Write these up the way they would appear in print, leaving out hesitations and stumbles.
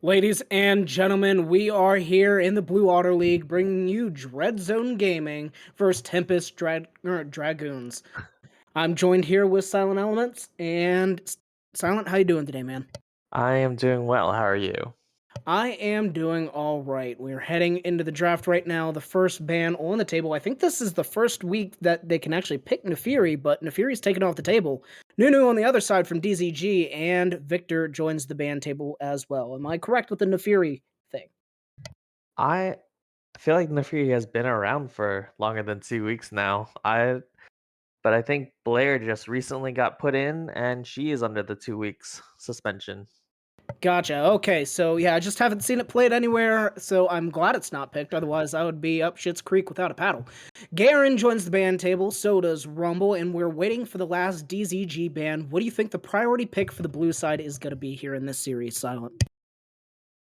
Ladies and gentlemen, we are here in the Blue Otter League bringing you Dread Zone Gaming versus Tempest Dragoons. I'm joined here with Silent Elements, and Silent, how you doing today, man? I am doing well. How are you? I am doing all right. We're heading into the draft right now. The first ban on the table. I think this is the first week that they can actually pick Nefiri, but Nefiri's taken off the table. Nunu on the other side from DZG, and Victor joins the ban table as well. Am I correct with the Nefiri thing? I feel like Nafiri has been around for longer than 2 weeks now. But I think Blair just recently got put in, and she is under the 2 weeks suspension. Gotcha. Okay, so yeah, I just haven't seen it played anywhere, so I'm glad it's not picked. Otherwise, I would be up Shit's Creek without a paddle. Garen joins the ban table, so does Rumble, and we're waiting for the last DZG ban. What do you think the priority pick for the blue side is going to be here in this series, Silent?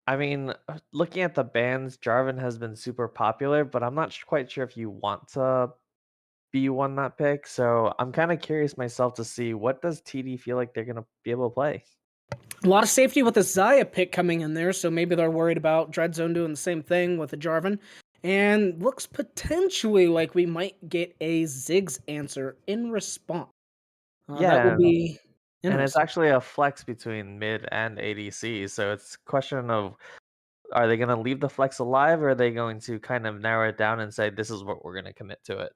I mean, looking at the bands, Jarvan has been super popular, but I'm not quite sure if you want to be one that pick. So I'm kind of curious myself to see what does TD feel like they're gonna be able to play. A lot of safety with the Zaya pick coming in there, so maybe they're worried about Dreadzone doing the same thing with the Jarvan. And looks potentially like we might get a Ziggs answer in response. That will Yeah, be and it's interesting. actually a flex between mid and ADC. So it's a question of, are they gonna leave the flex alive, or are they going to kind of narrow it down and say, "This is what we're gonna commit to it"?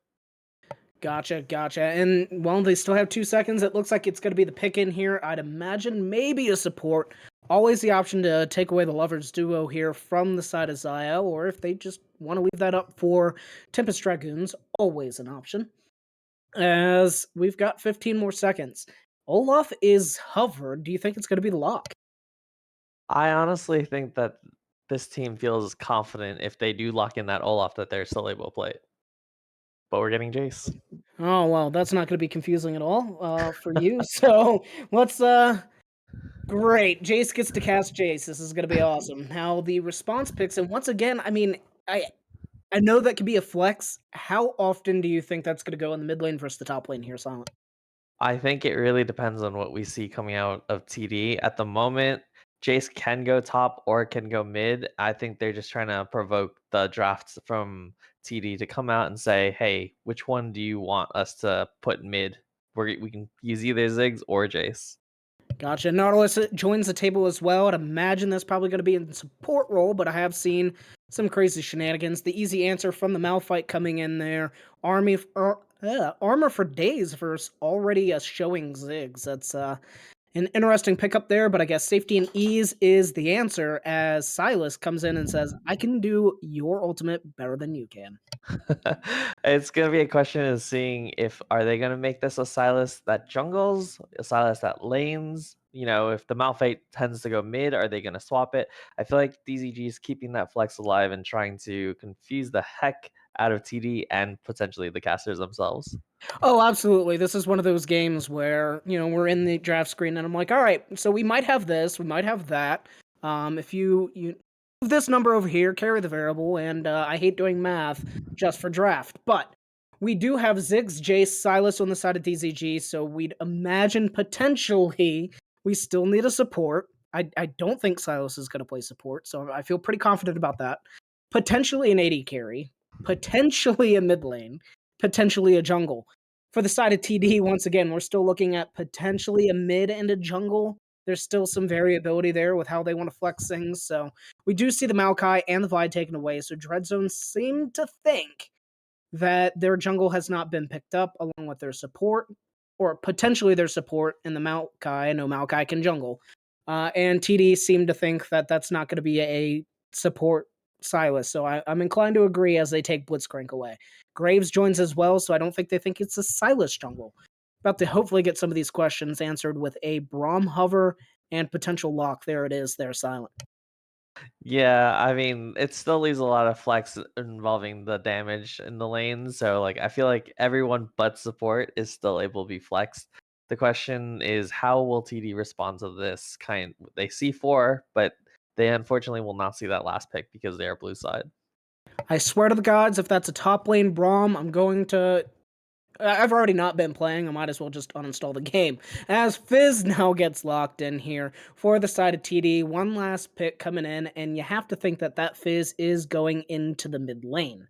Gotcha, gotcha. And while they still have 2 seconds, it looks like it's going to be the pick in here. I'd imagine maybe a support. Always the option to take away the Lovers duo here from the side of Zaya, or if they just want to leave that up for Tempest Dragoons, always an option. As we've got 15 more seconds. Olaf is hovered. Do you think it's going to be the lock? I honestly think that this team feels confident if they do lock in that Olaf that they're still able to play it. But we're getting Jace. Oh, well, that's not going to be confusing at all for you. So let's great. Jace gets to cast Jace. This is gonna be awesome. Now the response picks, and once again, I mean, I know that could be a flex. How often do you think that's gonna go in the mid lane versus the top lane here, Silent? I think it really depends on what we see coming out of TD. At the moment, Jace can go top or can go mid. I think they're just trying to provoke the drafts from TD to come out and say, "Hey, which one do you want us to put mid? We can use either Ziggs or Jace." Gotcha. Nautilus joins the table as well. I'd imagine that's probably gonna be in support role, but I have seen some crazy shenanigans. The easy answer from the Malphite coming in there. Armor for days versus already showing Ziggs. That's an interesting pickup there, but I guess safety and ease is the answer as Silas comes in and says, I can do your ultimate better than you can. It's gonna be a question of seeing if are they gonna make this a Silas that jungles, a Silas that lanes. If the Malphite tends to go mid, are they gonna swap it? I feel like DZG is keeping that flex alive and trying to confuse the heck out of TD and potentially the casters themselves. Oh, absolutely. This is one of those games where, we're in the draft screen and I'm like, all right, so we might have this, we might have that. If you move this number over here, carry the variable, and I hate doing math just for draft. But we do have Ziggs, Jace, Silas on the side of DZG, so we'd imagine potentially we still need a support. I don't think Silas is going to play support, so I feel pretty confident about that. Potentially an AD carry, potentially a mid lane, potentially a jungle. For the side of TD, once again, we're still looking at potentially a mid and a jungle. There's still some variability there with how they want to flex things. So we do see the Maokai and the Vide taken away. So Dreadzone seem to think that their jungle has not been picked up along with their support, or potentially their support in the Maokai. No Maokai can jungle. And TD seem to think that that's not going to be a support Silas. So I'm inclined to agree as they take Blitzcrank away. Graves joins as well, so I don't think they think it's a Silas jungle. About to hopefully get some of these questions answered with a Braum hover and potential lock. There it is. They're silent. Yeah, I mean, it still leaves a lot of flex involving the damage in the lane. So, like, I feel like everyone but support is still able to be flexed. The question is, how will TD respond to this kind? They see four, but they unfortunately will not see that last pick because they are blue side. I swear to the gods, if that's a top lane Braum, I'm going to I've already not been playing. I might as well just uninstall the game. As Fizz now gets locked in here for the side of TD, one last pick coming in, and you have to think that that Fizz is going into the mid lane.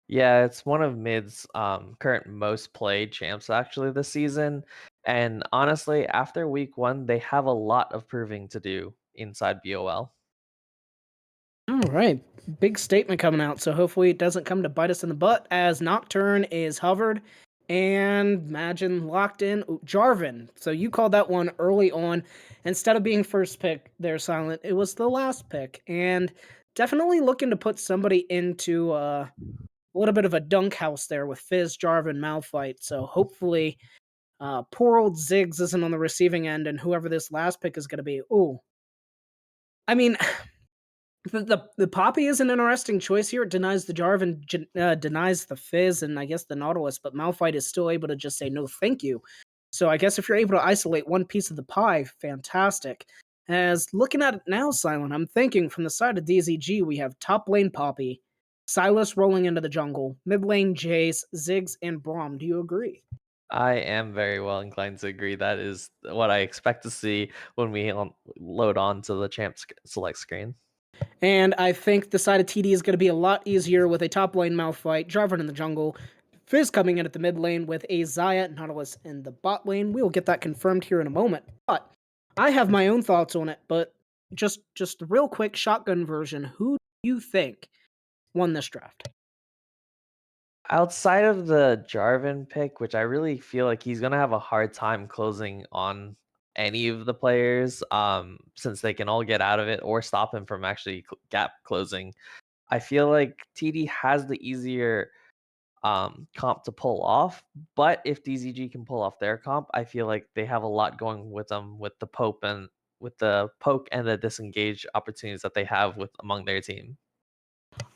Yeah, it's one of mid's current most played champs actually this season. And honestly, after week one, they have a lot of proving to do inside BOL. All right, big statement coming out. So hopefully it doesn't come to bite us in the butt as Nocturne is hovered and Imagine locked in. Ooh, Jarvan. So you called that one early on. Instead of being first pick, they're silent. It was the last pick, and definitely looking to put somebody into a little bit of a dunk house there with Fizz, Jarvan, Malphite. So hopefully, poor old Ziggs isn't on the receiving end, and whoever this last pick is going to be. Ooh, I mean, the Poppy is an interesting choice here. It denies the Jarvan, denies the Fizz, and I guess the Nautilus, but Malphite is still able to just say no, thank you. So I guess if you're able to isolate one piece of the pie, fantastic. As looking at it now, Silent, I'm thinking from the side of DZG, we have top lane Poppy, Silas rolling into the jungle, mid lane Jace, Ziggs, and Braum. Do you agree? I am very well inclined to agree. That is what I expect to see when we load on to the champ select screen. And I think the side of TD is going to be a lot easier with a top lane Malphite, Jarvan in the jungle, Fizz coming in at the mid lane with a Xayah, Nautilus in the bot lane. We will get that confirmed here in a moment. But I have my own thoughts on it. But just real quick, shotgun version. Who do you think won this draft? Outside of the Jarvan pick, which I really feel like he's gonna have a hard time closing on any of the players, since they can all get out of it or stop him from actually gap closing. I feel like TD has the easier comp to pull off, but if DZG can pull off their comp, I feel like they have a lot going with them with the poke and the disengage opportunities that they have with among their team.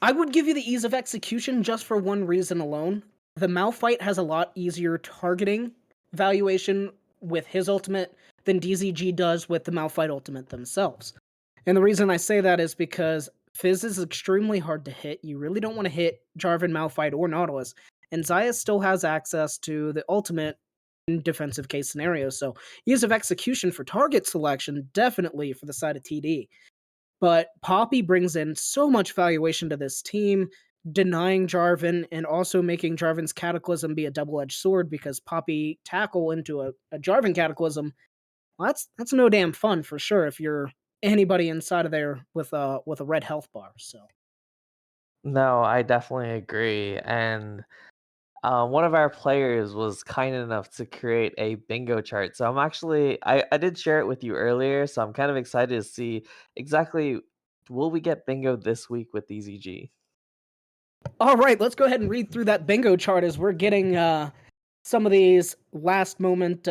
I would give you the ease of execution just for one reason alone. The Malphite has a lot easier targeting valuation with his ultimate than DZG does with the Malphite ultimate themselves. And the reason I say that is because Fizz is extremely hard to hit. You really don't want to hit Jarvan, Malphite, or Nautilus. And Xayah still has access to the ultimate in defensive case scenarios. So ease of execution for target selection, definitely for the side of TD. But Poppy brings in so much valuation to this team, denying Jarvan and also making Jarvan's Cataclysm be a double-edged sword because Poppy tackle into a Jarvan Cataclysm, well, that's no damn fun for sure if you're anybody inside of there with a red health bar. So No, I definitely agree. And one of our players was kind enough to create a bingo chart. So I did share it with you earlier. So I'm kind of excited to see exactly will we get bingo this week with DZG. all right, let's go ahead and read through that bingo chart as we're getting some of these last moment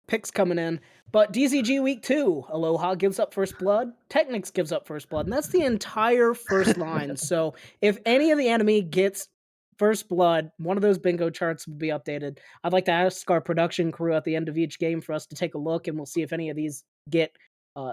picks coming in. But DZG week 2, Aloha gives up first blood, Technics gives up first blood, and that's the entire first line. So if any of the enemy gets first blood, one of those bingo charts will be updated. I'd like to ask our production crew at the end of each game for us to take a look, and we'll see if any of these get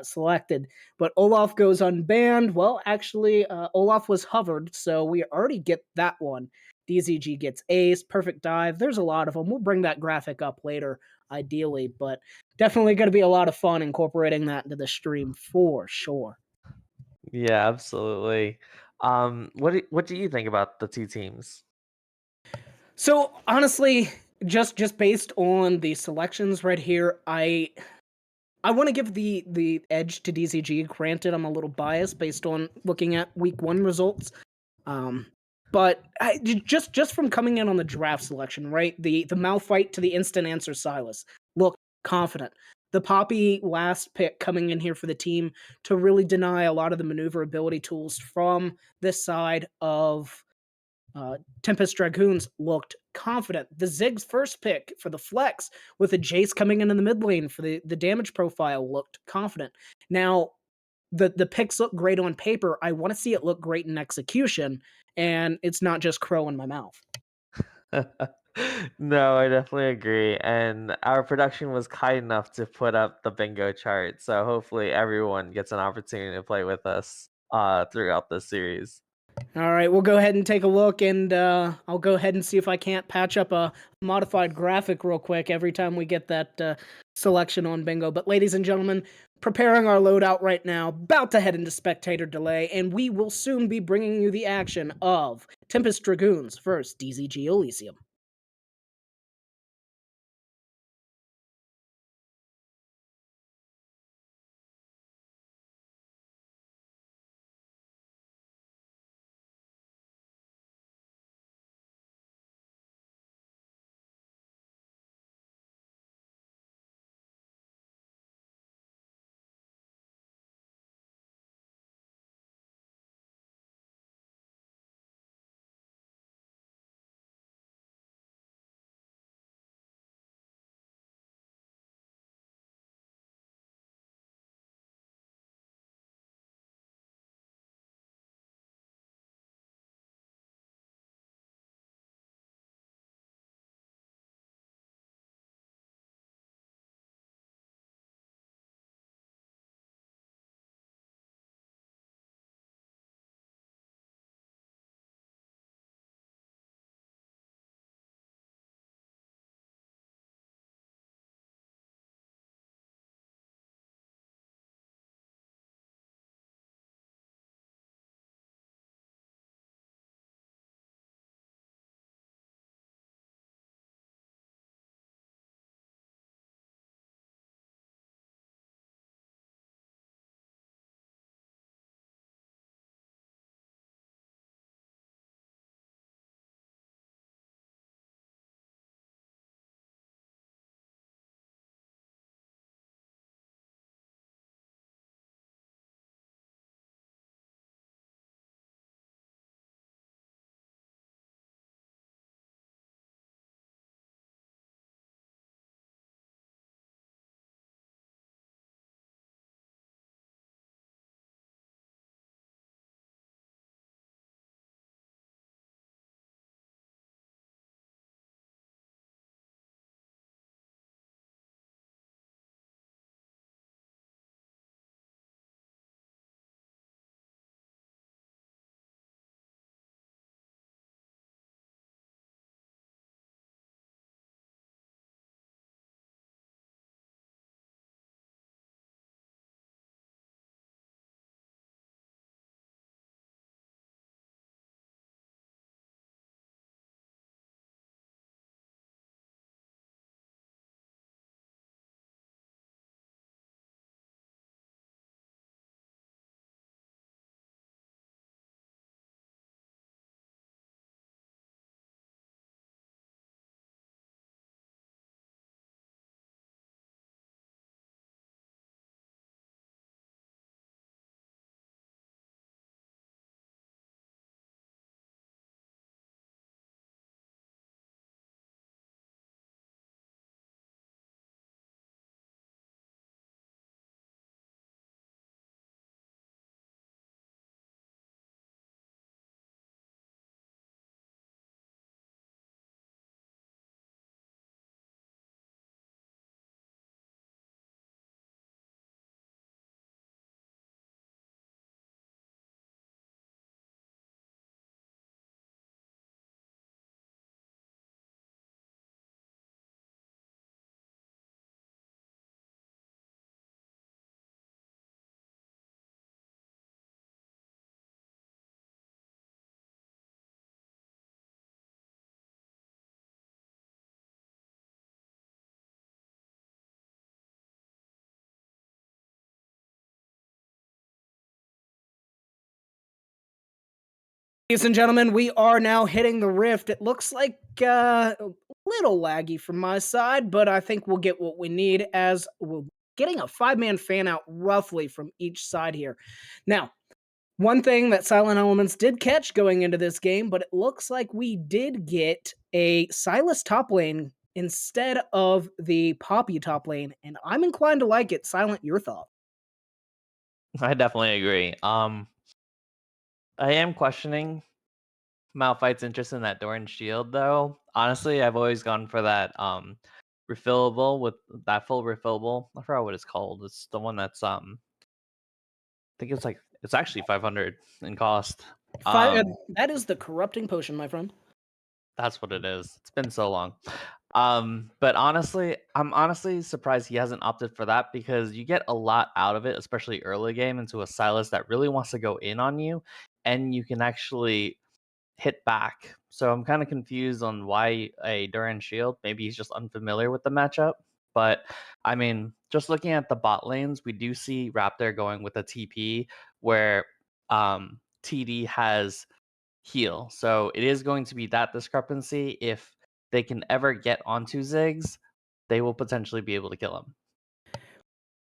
selected. But Olaf goes unbanned. Well, actually, Olaf was hovered, so we already get that one. DZG gets ace, perfect dive. There's a lot of them. We'll bring that graphic up later, ideally, but definitely going to be a lot of fun incorporating that into the stream for sure. Yeah, absolutely. What do you think about the two teams? So honestly, just based on the selections right here, I want to give the edge to DZG. Granted, I'm a little biased based on looking at week 1 results. Um, but just from coming in on the draft selection, right? The Malphite to the instant answer Silas looked confident. The Poppy last pick coming in here for the team to really deny a lot of the maneuverability tools from this side of Tempest Dragoons looked confident. The Ziggs first pick for the flex with a Jace coming in the mid lane for the damage profile looked confident. Now, the picks look great on paper. I want to see it look great in execution, and it's not just crow in my mouth. No, I definitely agree. And our production was kind enough to put up the bingo chart. So hopefully everyone gets an opportunity to play with us throughout this series. All right, we'll go ahead and take a look, and I'll go ahead and see if I can't patch up a modified graphic real quick every time we get that selection on bingo. But ladies and gentlemen, preparing our loadout right now, about to head into spectator delay, and we will soon be bringing you the action of Tempest Dragoons versus DZG Elysium. Ladies and gentlemen, we are now hitting the rift. It looks like a little laggy from my side, but I think we'll get what we need as we're getting a five-man fan out roughly from each side here. Now, one thing that Silent Elements did catch going into this game, but it looks like we did get a Silas top lane instead of the Poppy top lane, and I'm inclined to like it. Silent, your thought? I definitely agree. I am questioning Malphite's interest in that Doran shield, though. Honestly, I've always gone for that refillable with that full refillable. I forgot what it's called. It's the one that's I think it's actually 500 in cost. That is the corrupting potion, my friend. That's what it is. It's been so long. But honestly, I'm honestly surprised he hasn't opted for that because you get a lot out of it, especially early game into a Silas that really wants to go in on you, and you can actually hit back. So I'm kind of confused on why a Duran Shield. Maybe he's just unfamiliar with the matchup. But I mean, just looking at the bot lanes, we do see Raptor going with a TP where TD has heal. So it is going to be that discrepancy. If they can ever get onto Ziggs, they will potentially be able to kill him.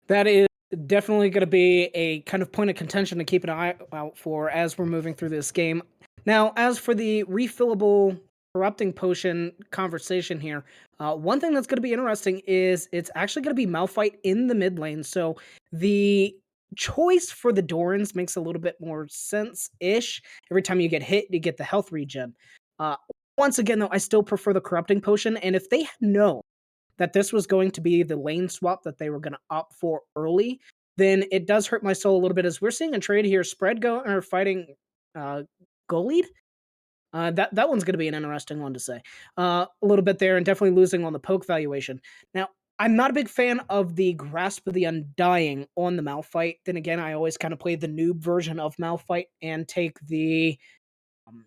That is definitely going to be a kind of point of contention to keep an eye out for as we're moving through this game. Now, as for the refillable corrupting potion conversation here, one thing that's going to be interesting is it's actually going to be Malphite in the mid lane. So the choice for the Dorans makes a little bit more sense-ish. Every time you get hit, you get the health regen. Uh, Once again, though, I still prefer the corrupting potion. And if they had known that this was going to be the lane swap that they were going to opt for early, then it does hurt my soul a little bit as we're seeing a trade here. Spread fighting Golead. That one's going to be an interesting one to say. A little bit there, and definitely losing on the poke valuation. Now, I'm not a big fan of the Grasp of the Undying on the Malphite. Then again, I always kind of play the noob version of Malphite and take um,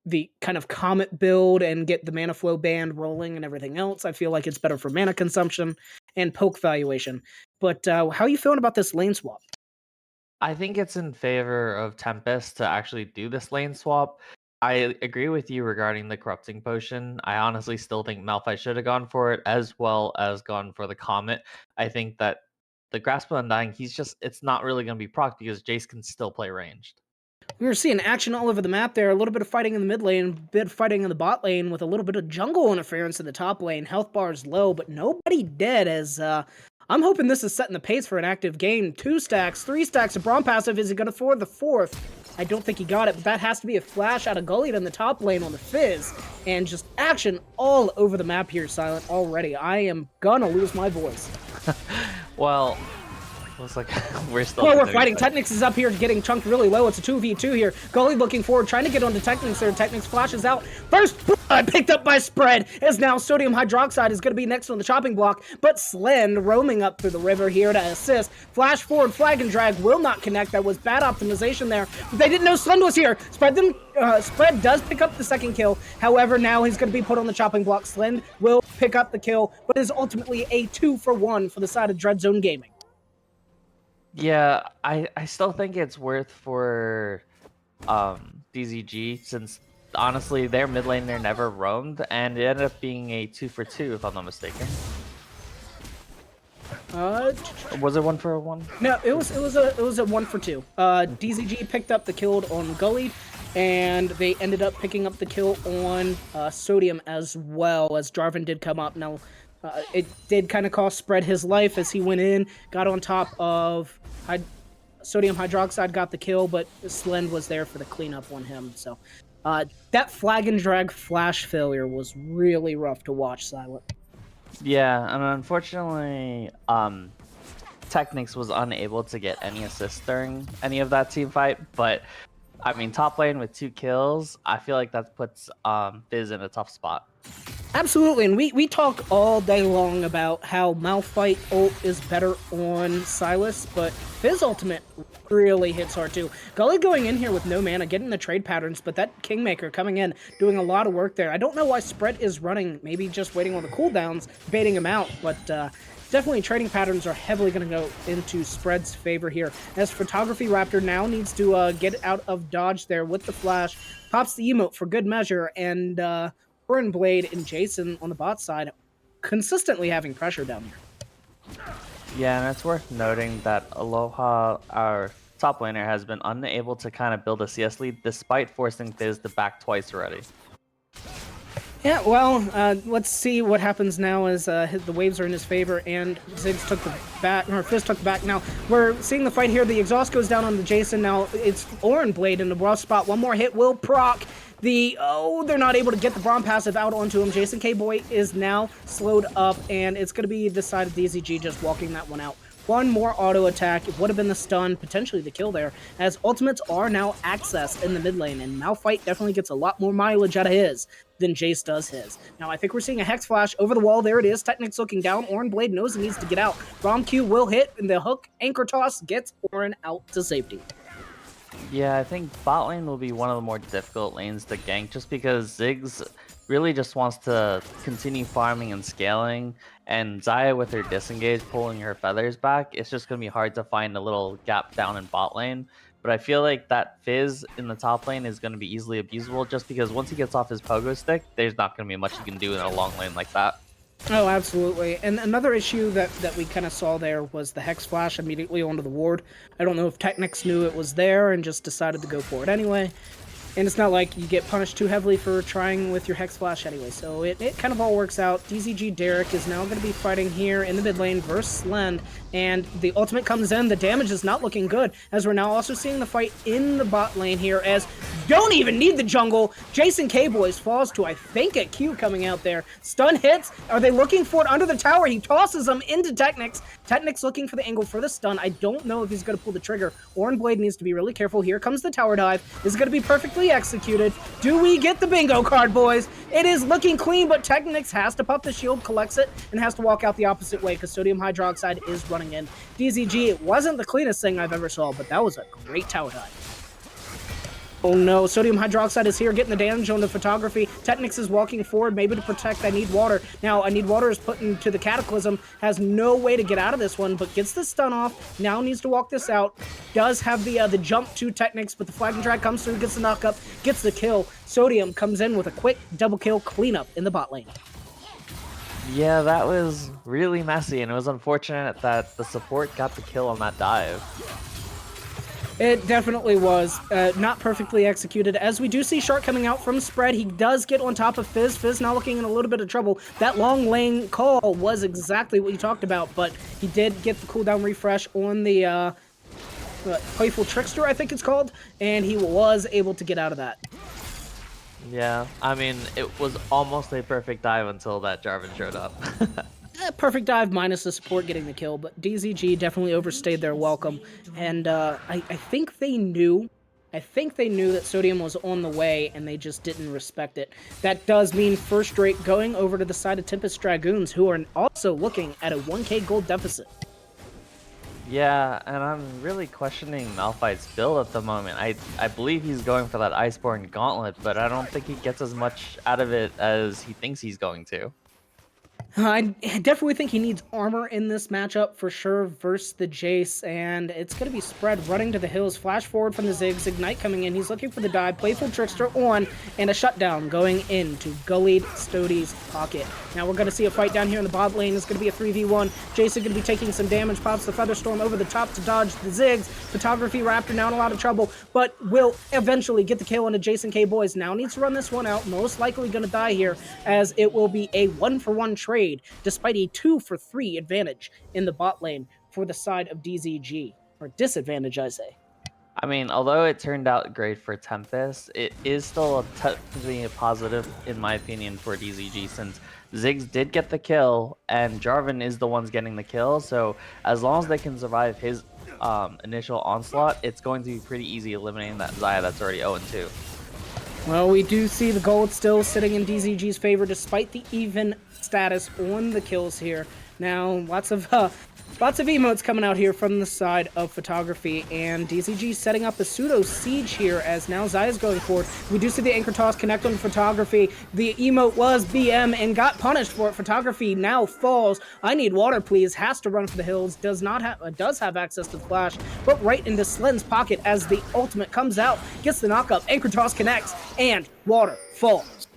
the kind of Comet build and get the mana flow band rolling and everything else. I feel like it's better for mana consumption and poke valuation. But how are you feeling about this lane swap? I think it's in favor of Tempest to actually do this lane swap. I agree with you regarding the corrupting potion. I honestly still think Malphite should have gone for it as well as gone for the Comet. I think that the Grasp of Undying, it's not really going to be proc because Jace can still play ranged. We were seeing action all over the map there. A little bit of fighting in the mid lane, a bit of fighting in the bot lane with a little bit of jungle interference in the top lane. Health bars low, but nobody dead as I'm hoping this is setting the pace for an active game. 2 stacks, 3 stacks of Braum passive. Is he going to afford the 4th? I don't think he got it, but that has to be a flash out of Gullied in the top lane on the Fizz. And just action all over the map here, Silent, already. I am gonna lose my voice. Well, looks like we're still. Oh, we're fighting. Technics is up here getting chunked really low. It's a 2v2 here. Gully looking forward, trying to get onto Technics there. Technics flashes out. First blood picked up by Spread, as now Sodium Hydroxide is going to be next on the chopping block, but Slend roaming up through the river here to assist. Flash forward, flag and drag will not connect. That was bad optimization there. But they didn't know Slend was here. Spread does pick up the second kill. However, now he's going to be put on the chopping block. Slend will pick up the kill, but is ultimately a 2-for-1 for the side of Dreadzone Gaming. Yeah, I still think it's worth for DZG since honestly their mid laner never roamed and it ended up being a 2-for-2 if I'm not mistaken. Was it 1-for-1? No, it was a 1-for-2. DZG picked up the kill on Gully, and they ended up picking up the kill on Sodium as well, as Jarvan did come up. Now, it did kind of cost Spread his life as he went in, got on top of Sodium Hydroxide, got the kill, but Slend was there for the cleanup on him. So that flag and drag flash failure was really rough to watch, Silent. Yeah, and unfortunately, Technics was unable to get any assists during any of that team fight, but I mean, top lane with 2 kills, I feel like that puts Fizz in a tough spot. Absolutely, and we talk all day long about how Malphite ult is better on Sylas, but Fizz ultimate really hits hard too. Gully going in here with no mana, getting the trade patterns, but that Kingmaker coming in, doing a lot of work there. I don't know why Spread is running, maybe just waiting on the cooldowns, baiting him out, but definitely trading patterns are heavily going to go into Spread's favor here. As Photography Raptor now needs to get out of dodge there with the flash, pops the emote for good measure, and Burn Blade and Jason on the bot side consistently having pressure down here. Yeah, and it's worth noting that Aloha, our top laner, has been unable to kind of build a CS lead despite forcing Fizz to back twice already. Yeah, well, let's see what happens now as the waves are in his favor and Ziggs took the back, or Fizz took the back. Now, we're seeing the fight here. The exhaust goes down on the Jason. Now, it's Orin Blade in the rough spot. One more hit will proc. They're not able to get the Braum passive out onto him. Jason K-Boy is now slowed up, and it's going to be the side of DZG just walking that one out one more auto attack. It would have been the stun, potentially the kill there, as ultimates are now accessed in the mid lane, and Malphite definitely gets a lot more mileage out of his than Jace does his. Now, I think we're seeing a Hex Flash over the wall. There it is. Technic's looking down. Orin Blade knows he needs to get out. Rom Q will hit, and the hook anchor toss gets Orin out to safety. Yeah, I think bot lane will be one of the more difficult lanes to gank just because Ziggs really just wants to continue farming and scaling, and Xayah with her disengage pulling her feathers back, it's just going to be hard to find a little gap down in bot lane. But I feel like that Fizz in the top lane is going to be easily abusable just because once he gets off his pogo stick, there's not going to be much he can do in a long lane like that. Oh, absolutely. And another issue that we kind of saw there was the Hex Flash immediately onto the ward. I don't know if Technics knew it was there and just decided to go for it anyway. And it's not like you get punished too heavily for trying with your Hex Flash anyway, so it kind of all works out. DZG Derek is now going to be fighting here in the mid lane versus Slend, and the ultimate comes in. The damage is not looking good, as we're now also seeing the fight in the bot lane here, as don't even need the jungle. Jason K-Boys falls to, I think, a Q coming out there. Stun hits. Are they looking for it under the tower? He tosses them into Technics. Technics looking for the angle for the stun. I don't know if he's going to pull the trigger. Orin Blade needs to be really careful. Here comes the tower dive. This is going to be perfectly executed. Do we get the bingo card, boys? It is looking clean, but Technics has to pop the shield, collects it, and has to walk out the opposite way because sodium hydroxide is running in. DZG, it wasn't the cleanest thing I've ever saw, but that was a great tower dive. Oh no, sodium hydroxide is here getting the damage on the photography. Technics is walking forward, maybe to protect I Need Water. Now, I Need Water is put into the Cataclysm, has no way to get out of this one, but gets the stun off, now needs to walk this out. Does have the jump to Technics, but the flag and drag comes through, gets the knock up, gets the kill. Sodium comes in with a quick double kill cleanup in the bot lane. Yeah, that was really messy, and it was unfortunate that the support got the kill on that dive. It definitely was not perfectly executed, as we do see Shark coming out from spread. He does get on top of Fizz. Fizz now looking in a little bit of trouble. That long lane call was exactly what you talked about, but he did get the cooldown refresh on the Playful Trickster, I think it's called, and he was able to get out of that. Yeah, I mean, it was almost a perfect dive until that Jarvan showed up. Perfect dive minus the support getting the kill, but DZG definitely overstayed their welcome, and I think they knew that Sodium was on the way, and they just didn't respect it. That does mean first rate going over to the side of Tempest Dragoons, who are also looking at a 1k gold deficit. Yeah, and I'm really questioning Malphite's build at the moment. I believe he's going for that Iceborne Gauntlet, but I don't think he gets as much out of it as he thinks he's going to. I definitely think he needs armor in this matchup for sure versus the Jace, and it's going to be spread running to the hills. Flash forward from the Ziggs, Ignite coming in. He's looking for the dive. Playful Trickster on, and a shutdown going into Gullied Stodie's pocket. Now we're going to see a fight down here in the bot lane. It's going to be a 3v1. Jason going to be taking some damage. Pops the Featherstorm over the top to dodge the Ziggs. Photography Raptor now in a lot of trouble, but will eventually get the kill on Jason K-Boys. Now needs to run this one out. Most likely going to die here, as it will be a 1-for-1 trade, despite a 2-for-3 advantage in the bot lane for the side of DZG. Or disadvantage, I say. I mean, although it turned out great for Tempest, it is still technically a positive, in my opinion, for DZG, since Ziggs did get the kill, and Jarvan is the ones getting the kill, so as long as they can survive his initial onslaught, it's going to be pretty easy eliminating that Xayah that's already 0-2. Well, we do see the gold still sitting in DZG's favor, despite the even status on the kills here. Now, lots of emotes coming out here from the side of Photography, and DZG setting up a pseudo siege here, as now Xayah's going forward. We do see the anchor toss connect on Photography. The emote was BM and got punished for it. Photography now falls. I Need Water, please. Has to run for the hills. Does have access to the flash, but right into Slend's pocket as the ultimate comes out. Gets the knockup. Anchor toss connects, and Water falls.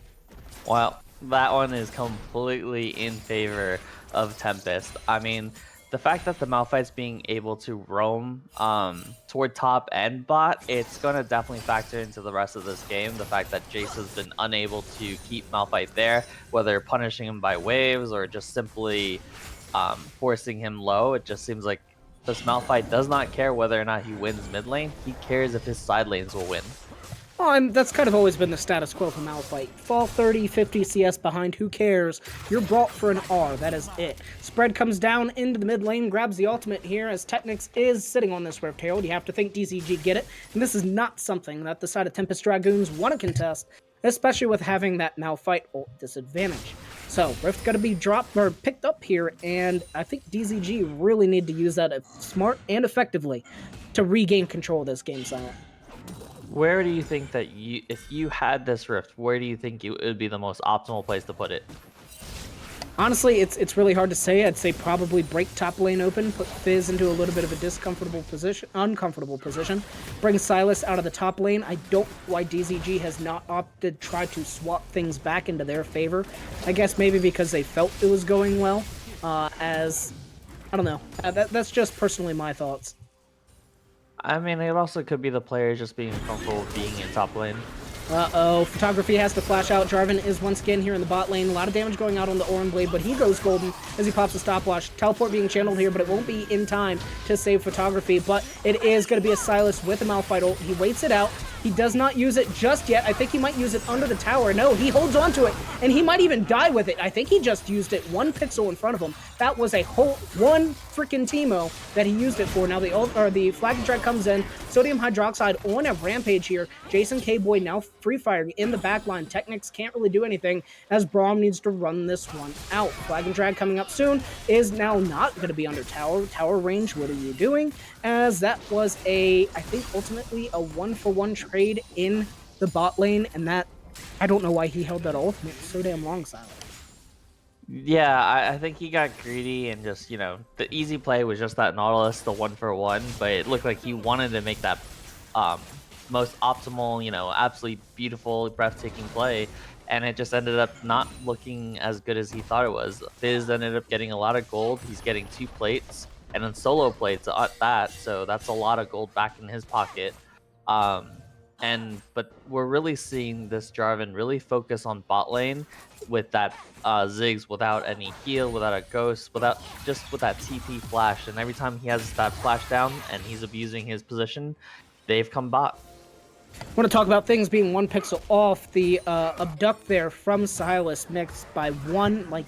Wow, that one is completely in favor of Tempest. I mean, the fact that the Malphite's being able to roam toward top and bot, it's going to definitely factor into the rest of this game. The fact that Jace has been unable to keep Malphite there, whether punishing him by waves or just simply forcing him low, it just seems like this Malphite does not care whether or not he wins mid lane. He cares if his side lanes will win. Well, that's kind of always been the status quo for Malphite. Fall 30, 50 CS behind, who cares? You're brought for an R, that is it. Spread comes down into the mid lane, grabs the ultimate here as Technics is sitting on this Rift Herald. You have to think DZG get it, and this is not something that the side of Tempest Dragoons want to contest, especially with having that Malphite ult disadvantage. So, Rift got to be dropped or picked up here, and I think DZG really need to use that smart and effectively to regain control of this game, Silent. Where do you think that if you had this rift, where do you think it would be the most optimal place to put it? Honestly, it's really hard to say. I'd say probably break top lane open, put Fizz into a little bit of a uncomfortable position, bring Sylas out of the top lane. I don't know why DZG has not opted to try to swap things back into their favor. I guess maybe because they felt it was going well, I don't know. That's just personally my thoughts. I mean, it also could be the players just being comfortable being in top lane. Uh-oh, Photography has to flash out. Jarvan is once again here in the bot lane. A lot of damage going out on the Orin Blade, but he goes golden as he pops a stopwatch. Teleport being channeled here, but it won't be in time to save Photography, but it is going to be a Sylas with a Malphite ult. He waits it out. He does not use it just yet. I think he might use it under the tower. No, he holds on to it, and he might even die with it. I think he just used it 1 pixel in front of him. That was a whole one freaking Teemo that he used it for. Now the Flag and Drag comes in. Sodium Hydroxide on a rampage here. Jason K-Boy now free firing in the back line. Technics can't really do anything as Braum needs to run this one out. Flag and Drag coming up soon is now not going to be under tower range. What are you doing? As that was I think ultimately a 1-for-1 trade in the bot lane, and that, I don't know why he held that ultimate so damn long, Silent. Yeah, I think he got greedy and just, the easy play was just that Nautilus, the 1-for-1, but it looked like he wanted to make that most optimal, absolutely beautiful, breathtaking play, and it just ended up not looking as good as he thought it was. Fizz ended up getting a lot of gold. He's getting 2 plates, and then solo plates at that, so that's a lot of gold back in his pocket. But we're really seeing this Jarvan really focus on bot lane with that Ziggs without any heal, without a ghost, with that TP flash, and every time he has that flash down and he's abusing his position, they've come bot. I want to talk about things being 1 pixel off. The abduct there from Sylas mixed by 1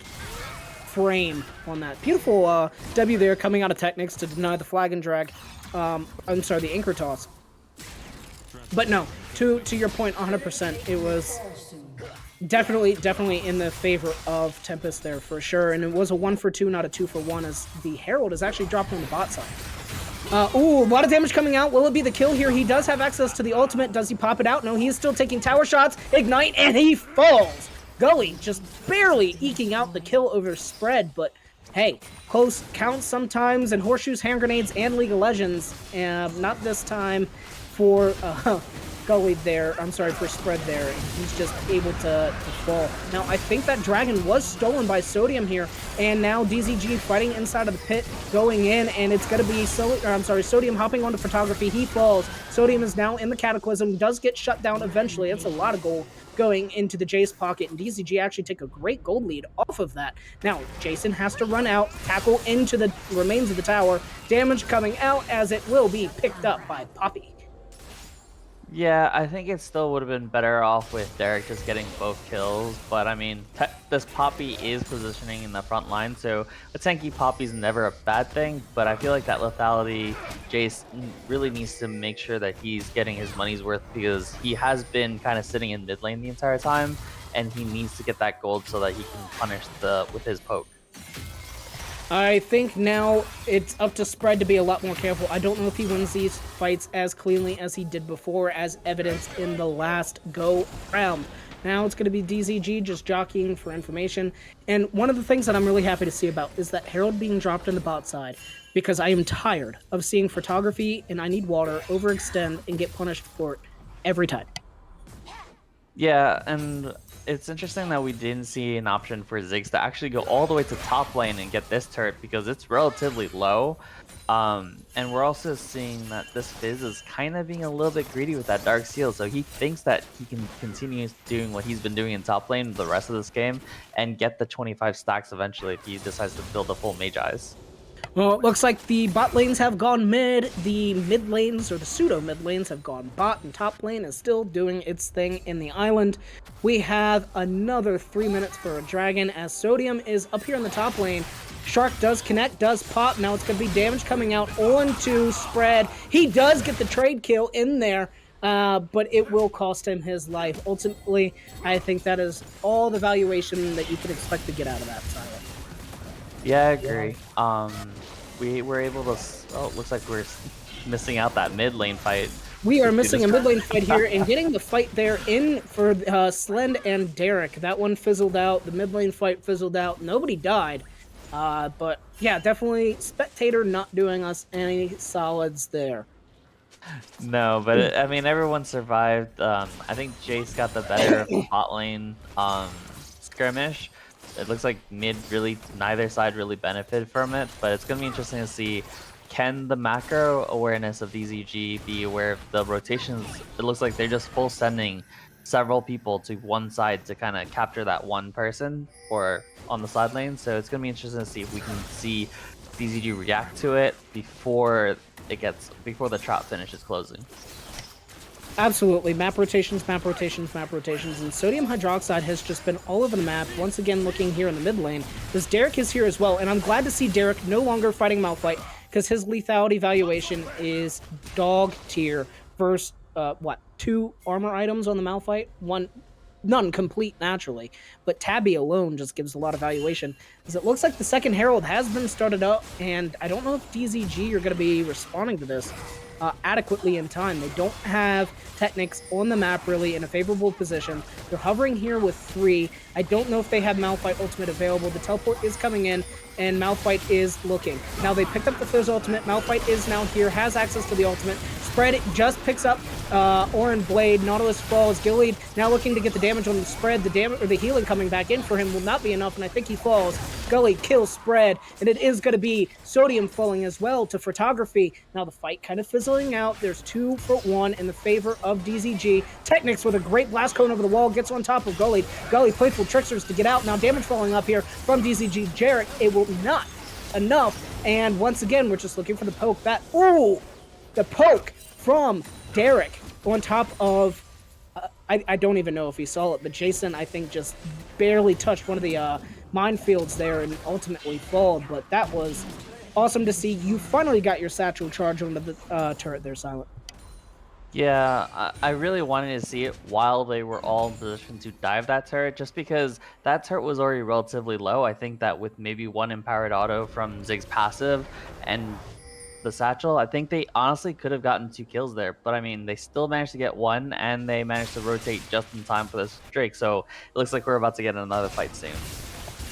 frame on that. Beautiful W there coming out of Technics to deny the Flag and Drag. I'm sorry, the Anchor Toss. But no, to your point, 100%, it was definitely in the favor of Tempest there for sure, and it was a 1-for-2, not a 2-for-1, as the Herald is actually dropped on the bot side. Ooh, a lot of damage coming out. Will it be the kill here? He does have access to the ultimate. Does he pop it out? No, he is still taking tower shots. Ignite, and he falls. Gully just barely eking out the kill over Spread, but hey, close counts sometimes, and Horseshoes, Hand Grenades, and League of Legends. Not this time for Gully there. I'm sorry, for Spread there. He's just able to fall. Now, I think that Dragon was stolen by Sodium here, and now DZG fighting inside of the pit, going in, and it's going to be Sodium hopping onto Photography. He falls. Sodium is now in the Cataclysm, does get shut down eventually. It's a lot of gold going into the Jace pocket, and DZG actually take a great gold lead off of that. Now, Jason has to run out, tackle into the remains of the tower. Damage coming out as it will be picked up by Poppy. Yeah, I think it still would have been better off with Derek just getting both kills, but I mean, this Poppy is positioning in the front line, so a tanky Poppy's never a bad thing, but I feel like that lethality, Jace really needs to make sure that he's getting his money's worth, because he has been kind of sitting in mid lane the entire time, and he needs to get that gold so that he can punish with his poke. I think now it's up to Spread to be a lot more careful. I don't know if he wins these fights as cleanly as he did before, as evidenced in the last go round. Now it's going to be DZG just jockeying for information. And one of the things that I'm really happy to see about is that Herald being dropped in the bot side, because I am tired of seeing Photography and I Need Water overextend and get punished for it every time. Yeah, and it's interesting that we didn't see an option for Ziggs to actually go all the way to top lane and get this turret, because it's relatively low. And we're also seeing that this Fizz is kind of being a little bit greedy with that Dark Seal, so he thinks that he can continue doing what he's been doing in top lane the rest of this game and get the 25 stacks eventually if he decides to build a full Mage Eyes. Well, it looks like the bot lanes have gone mid, the mid lanes, or the pseudo mid lanes, have gone bot, and top lane is still doing its thing in the island. We have another 3 minutes for a dragon, as Sodium is up here in the top lane. Shark does connect, does pop. Now it's going to be damage coming out onto Spread. He does get the trade kill in there, but it will cost him his life. Ultimately, I think that is all the valuation that you could expect to get out of that side. Yeah, I agree. We were able to. Oh, it looks like we're missing out that mid lane fight. We are missing a mid lane fight here, and getting the fight there in for Slend and Derek. That one fizzled out. The mid lane fight fizzled out. Nobody died. But yeah, definitely Spectator not doing us any solids there. No, but I mean, everyone survived. I think Jace got the better of the bot lane skirmish. It looks like mid really, neither side really benefited from it, but it's going to be interesting to see, can the macro awareness of DZG be aware of the rotations? It looks like they're just full sending several people to one side to kind of capture that one person or on the side lane. So it's going to be interesting to see if we can see DZG react to it before the trap finishes closing. Absolutely. Map rotations, map rotations, map rotations. And Sodium Hydroxide has just been all over the map. Once again, looking here in the mid lane. This Derek is here as well. And I'm glad to see Derek no longer fighting Malphite, because his lethality valuation is dog tier versus, 2 armor items on the Malphite? None complete naturally, but Tabby alone just gives a lot of valuation. As it looks like the second Herald has been started up, and I don't know if DZG are going to be responding to this adequately in time. They don't have Technics on the map really in a favorable position. They're hovering here with 3. I don't know if they have Malphite ultimate available. The teleport is coming in, and Malphite is looking. Now they picked up the Fizz ultimate. Malphite is now here, has access to the ultimate. Spread just picks up Orin Blade. Nautilus falls. Gillied now looking to get the damage on the Spread. The damage or the healing coming back in for him will not be enough, and I think he falls. Gully kills Spread, and it is going to be Sodium falling as well to Photography. Now the fight kind of fizzling out. There's 2 for 1 in the favor of DZG. Technics with a great blast cone over the wall gets on top of Gully. Gully playful tricksters to get out. Now damage falling up here from DZG. Jarek, it will not enough. And once again, we're just looking for the poke back. Ooh! The poke from Derek on top of, I don't even know if he saw it, but Jason, I think, just barely touched one of the minefields there and ultimately falled. But that was awesome to see. You finally got your satchel charge onto the turret there, Silent. Yeah, I really wanted to see it while they were all in position to dive that turret, just because that turret was already relatively low. I think that with maybe one empowered auto from Zig's passive and the satchel, I think they honestly could have gotten 2 kills there. But I mean, they still managed to get 1, and they managed to rotate just in time for this Drake. So it looks like we're about to get another fight soon.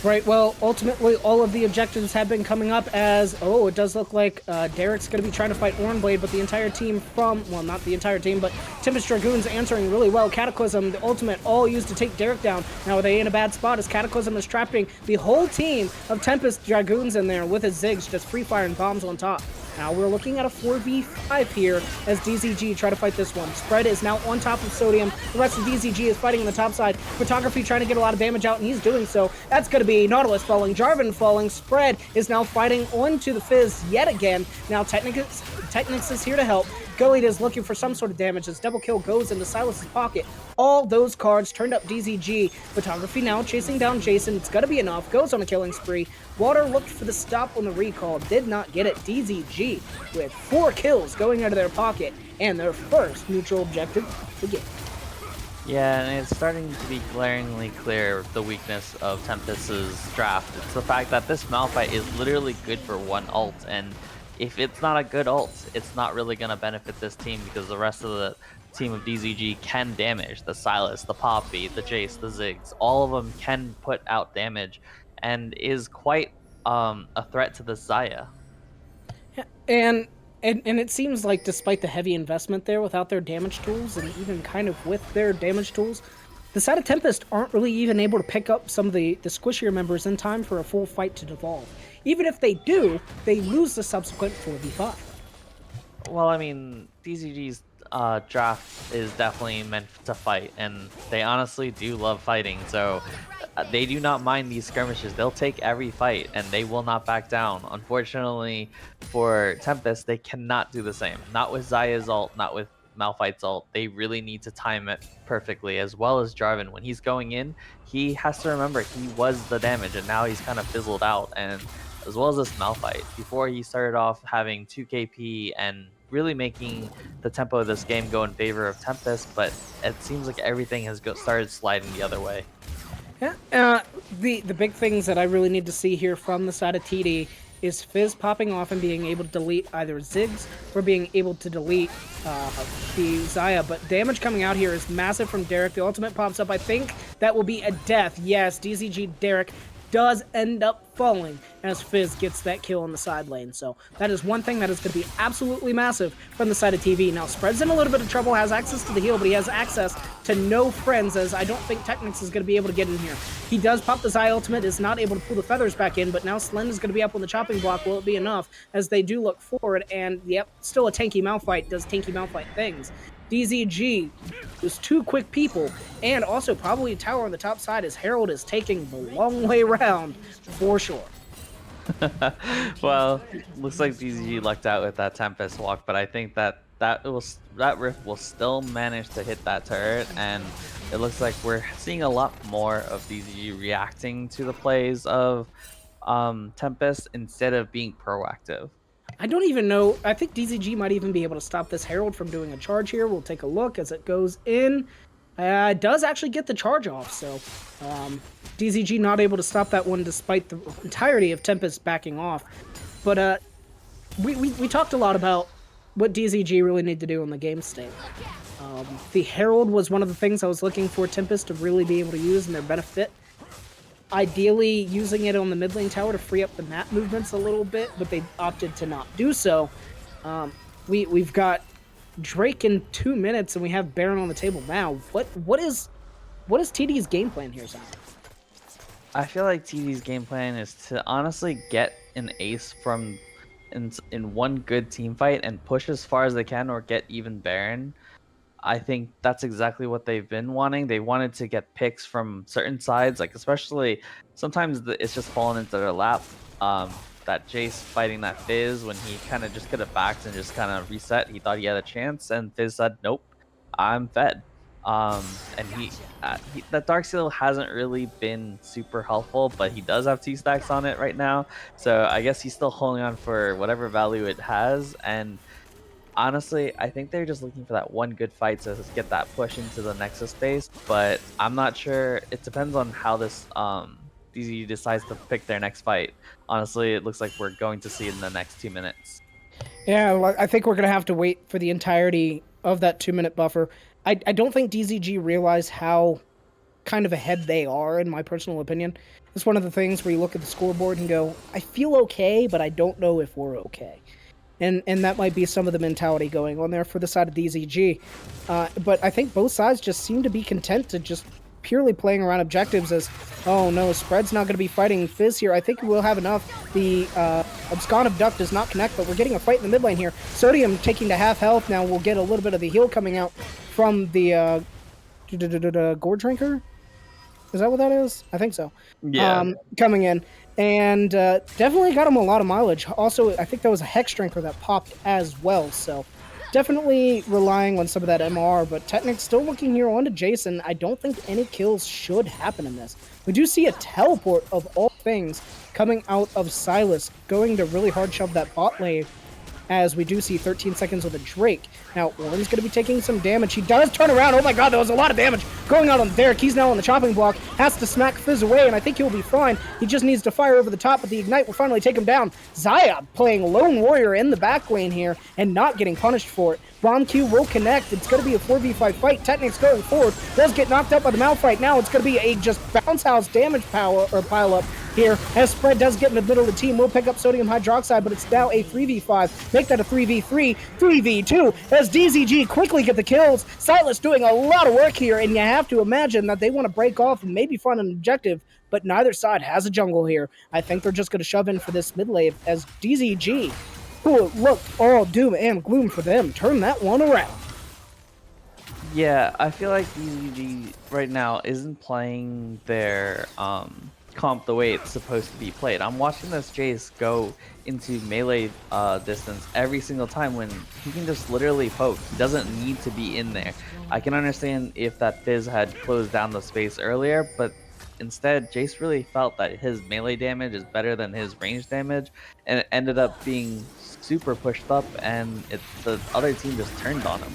Right, well, ultimately, all of the objectives have been coming up as, it does look like Derek's going to be trying to fight Orenblade, but the entire team from, well, not the entire team, but Tempest Dragoons answering really well. Cataclysm, the ultimate, all used to take Derek down. Now, are they in a bad spot as Cataclysm is trapping the whole team of Tempest Dragoons in there with his Zigs, just free-firing bombs on top. Now we're looking at a 4v5 here as DZG try to fight this one. Spread is now on top of Sodium. The rest of DZG is fighting on the top side. Photography trying to get a lot of damage out, and he's doing so. That's going to be Nautilus falling, Jarvan falling. Spread is now fighting onto the Fizz yet again. Now Technics is here to help. Gullied is looking for some sort of damage as double kill goes into Silas's pocket. All those cards turned up DZG. Photography now chasing down Jason. It's going to be enough. Goes on a killing spree. Water looked for the stop on the recall. Did not get it. DZG with 4 kills going out of their pocket and their first neutral objective of the game. Yeah, and it's starting to be glaringly clear the weakness of Tempest's draft. It's the fact that this Malphite is literally good for 1 ult, and if it's not a good ult, it's not really going to benefit this team because the rest of the team of DZG can damage. The Sylas, the Poppy, the Jace, the Ziggs, all of them can put out damage and is quite a threat to the Xayah. And it seems like despite the heavy investment there without their damage tools, and even kind of with their damage tools, the side of Tempest aren't really even able to pick up some of the squishier members in time for a full fight to devolve. Even if they do, they lose the subsequent 4v5. Well, I mean, DZG's draft is definitely meant to fight, and they honestly do love fighting. So they do not mind these skirmishes. They'll take every fight, and they will not back down. Unfortunately for Tempest, they cannot do the same. Not with Zaya's ult, not with Malphite's ult. They really need to time it perfectly, as well as Jarvan. When he's going in, he has to remember he was the damage, and now he's kind of fizzled out. And as well as this Malphite, before he started off having 2 KP and really making the tempo of this game go in favor of Tempest, but it seems like everything has started sliding the other way. Yeah, the big things that I really need to see here from the side of TD is Fizz popping off and being able to delete either Ziggs or being able to delete the Zaya. But damage coming out here is massive from Derek. The ultimate pops up. I think that will be a death. Yes, DZG Derek does end up falling as Fizz gets that kill on the side lane. So that is one thing that is going to be absolutely massive from the side of TV. Now, Spread's in a little bit of trouble, has access to the heal, but he has access to no friends, as I don't think Technics is going to be able to get in here. He does pop the Zai ultimate, is not able to pull the feathers back in, but now Slend is going to be up on the chopping block. Will it be enough? As they do look forward, and yep, still a tanky Malphite, does tanky Malphite things. DZG was 2 quick people, and also probably a tower on the top side as Herald is taking the long way around for sure. Well, looks like DZG lucked out with that Tempest walk, but I think that Rift will still manage to hit that turret, and it looks like we're seeing a lot more of DZG reacting to the plays of Tempest instead of being proactive. I don't even know. I think DZG might even be able to stop this Herald from doing a charge here. We'll take a look as it goes in. It does actually get the charge off, so DZG not able to stop that one despite the entirety of Tempest backing off. But we talked a lot about what DZG really need to do in the game state. The Herald was one of the things I was looking for Tempest to really be able to use in their benefit. Ideally using it on the mid lane tower to free up the map movements a little bit, but they opted to not do so. We've got Drake in 2 minutes, and we have Baron on the table now. What is TD's game plan here, Simon? I feel like TD's game plan is to honestly get an ace from in one good team fight and push as far as they can, or get even Baron. I think that's exactly what they've been wanting. They wanted to get picks from certain sides, like especially sometimes it's just fallen into their lap. That Jace fighting that Fizz when he kind of just could have backed and just kind of reset. He thought he had a chance, and Fizz said, "Nope, I'm fed." And that Darksteel hasn't really been super helpful, but he does have 2 stacks on it right now, so I guess he's still holding on for whatever value it has. And honestly, I think they're just looking for that one good fight to get that push into the Nexus space, but I'm not sure. It depends on how this DZ decides to pick their next fight. Honestly, it looks like we're going to see it in the next 2 minutes. Yeah, I think we're going to have to wait for the entirety of that 2-minute buffer. I don't think DZG realize how kind of ahead they are, in my personal opinion. It's one of the things where you look at the scoreboard and go, I feel okay, but I don't know if we're okay. And that might be some of the mentality going on there for the side of DZG. But I think both sides just seem to be content to just purely playing around objectives as, oh no, Spread's not going to be fighting Fizz here. I think we'll have enough. The Abscond Abduct does not connect, but we're getting a fight in the mid lane here. Sodium taking to half health now. We'll get a little bit of the heal coming out from the Gore Drinker. Is that what that is? I think so. Yeah. Coming in. And definitely got him a lot of mileage. Also, I think that was a Hex Drinker that popped as well. So definitely relying on some of that MR. But Technic still looking here onto Jason. I don't think any kills should happen in this. We do see a teleport of all things coming out of Silas, going to really hard shove that bot lane, as we do see 13 seconds with a Drake. Now, Orin's going to be taking some damage. He does turn around. Oh my god, that was a lot of damage going out on Derek. He's now on the chopping block. Has to smack Fizz away, and I think he'll be fine. He just needs to fire over the top, but the Ignite will finally take him down. Zaya playing Lone Warrior in the back lane here and not getting punished for it. Bomb Q will connect. It's going to be a 4v5 fight. Technic's going forward. Does get knocked up by the Malphite. Now it's going to be a just bounce house damage pile up here, as Spread does get in the middle of the team. Will pick up Sodium Hydroxide, but it's now a 3v5. Make that a 3v3, 3v2, as DZG quickly get the kills. Silas doing a lot of work here, and you have to imagine that they want to break off and maybe find an objective, but neither side has a jungle here. I think they're just going to shove in for this mid lane, as DZG, who looked all doom and gloom for them, turn that one around. Yeah, I feel like DZG right now isn't playing their comp the way it's supposed to be played. I'm watching this Jace go into melee distance every single time when he can just literally poke. He doesn't need to be in there. I can understand if that Fizz had closed down the space earlier, but instead Jace really felt that his melee damage is better than his range damage, and it ended up being super pushed up, and the other team just turned on him.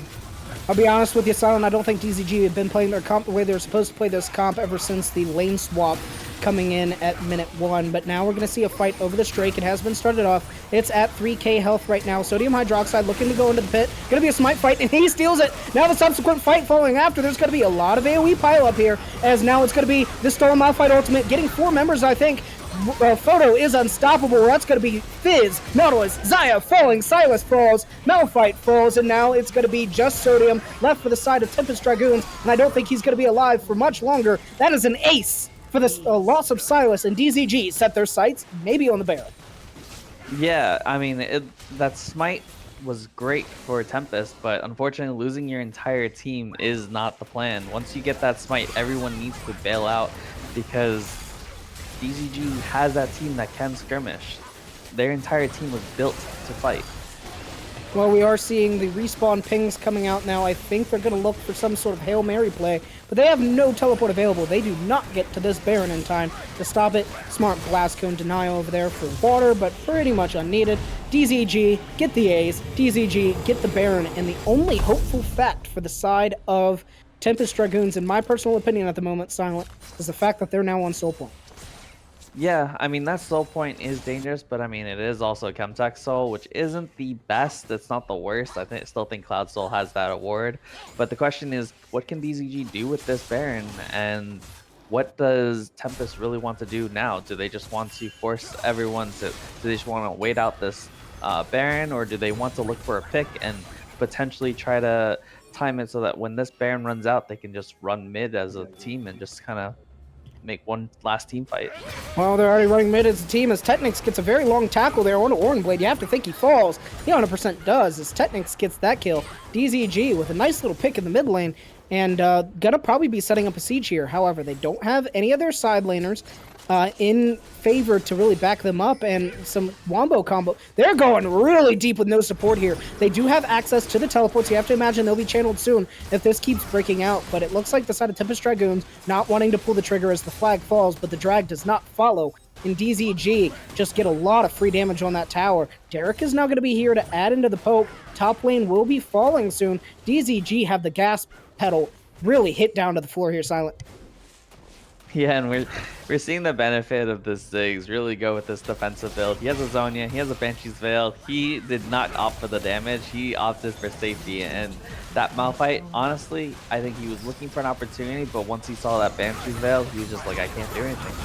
I'll be honest with you, Silent, I don't think DZG have been playing their comp the way they're supposed to play this comp ever since the lane swap coming in at minute 1. But now we're going to see a fight over this Drake. It has been started off. It's at 3k health right now. Sodium Hydroxide looking to go into the pit. Going to be a smite fight, and he steals it. Now the subsequent fight following after. There's going to be a lot of AoE pile up here, as now it's going to be the Stolen Malphite ultimate, getting 4 members, I think. Photo is unstoppable. That's going to be Fizz, Nautilus, Xayah falling, Silas falls, Malphite falls, and now it's going to be just Sodium left for the side of Tempest Dragoons, and I don't think he's going to be alive for much longer. That is an ace for the loss of Silas, and DZG set their sights maybe on the Baron. Yeah, I mean, that smite was great for Tempest, but unfortunately losing your entire team is not the plan. Once you get that smite, everyone needs to bail out because DZG has that team that can skirmish. Their entire team was built to fight. Well, we are seeing the respawn pings coming out now. I think they're going to look for some sort of Hail Mary play, but they have no teleport available. They do not get to this Baron in time to stop it. Smart Blast Cone denial over there for water, but pretty much unneeded. DZG, get the A's. DZG, get the Baron, and the only hopeful fact for the side of Tempest Dragoons, in my personal opinion at the moment, Silent, is the fact that they're now on Soul Point. Yeah, I mean, that soul point is dangerous, but I mean, it is also Chemtech Soul, which isn't the best. It's not the worst. Still think Cloud Soul has that award. But the question is, what can DZG do with this Baron? And what does Tempest really want to do now? Do they just want to force everyone to, do they just want to wait out this Baron? Or do they want to look for a pick and potentially try to time it so that when this Baron runs out, they can just run mid as a team and just kind of make one last team fight? Well, they're already running mid as a team as Technics gets a very long tackle there on Orin Blade. You have to think he falls. He 100% does as Technics gets that kill. DZG with a nice little pick in the mid lane and gonna probably be setting up a siege here. However, they don't have any of their side laners in favor to really back them up, and some wombo combo. They're going really deep with no support here. They do have access to the teleports. You have to imagine they'll be channeled soon if this keeps breaking out, but it looks like the side of Tempest Dragoons not wanting to pull the trigger as the flag falls, but the drag does not follow. And DZG just get a lot of free damage on that tower. Derek is now going to be here to add into the poke. Top lane will be falling soon. DZG have the gas pedal really hit down to the floor here, Silent. Yeah, and we're seeing the benefit of this Ziggs really go with this defensive build. He has a Zonia, he has a Banshee's Veil. He did not opt for the damage, he opted for safety. And that Malphite, honestly, I think he was looking for an opportunity, but once he saw that Banshee's Veil, he was just like, I can't do anything.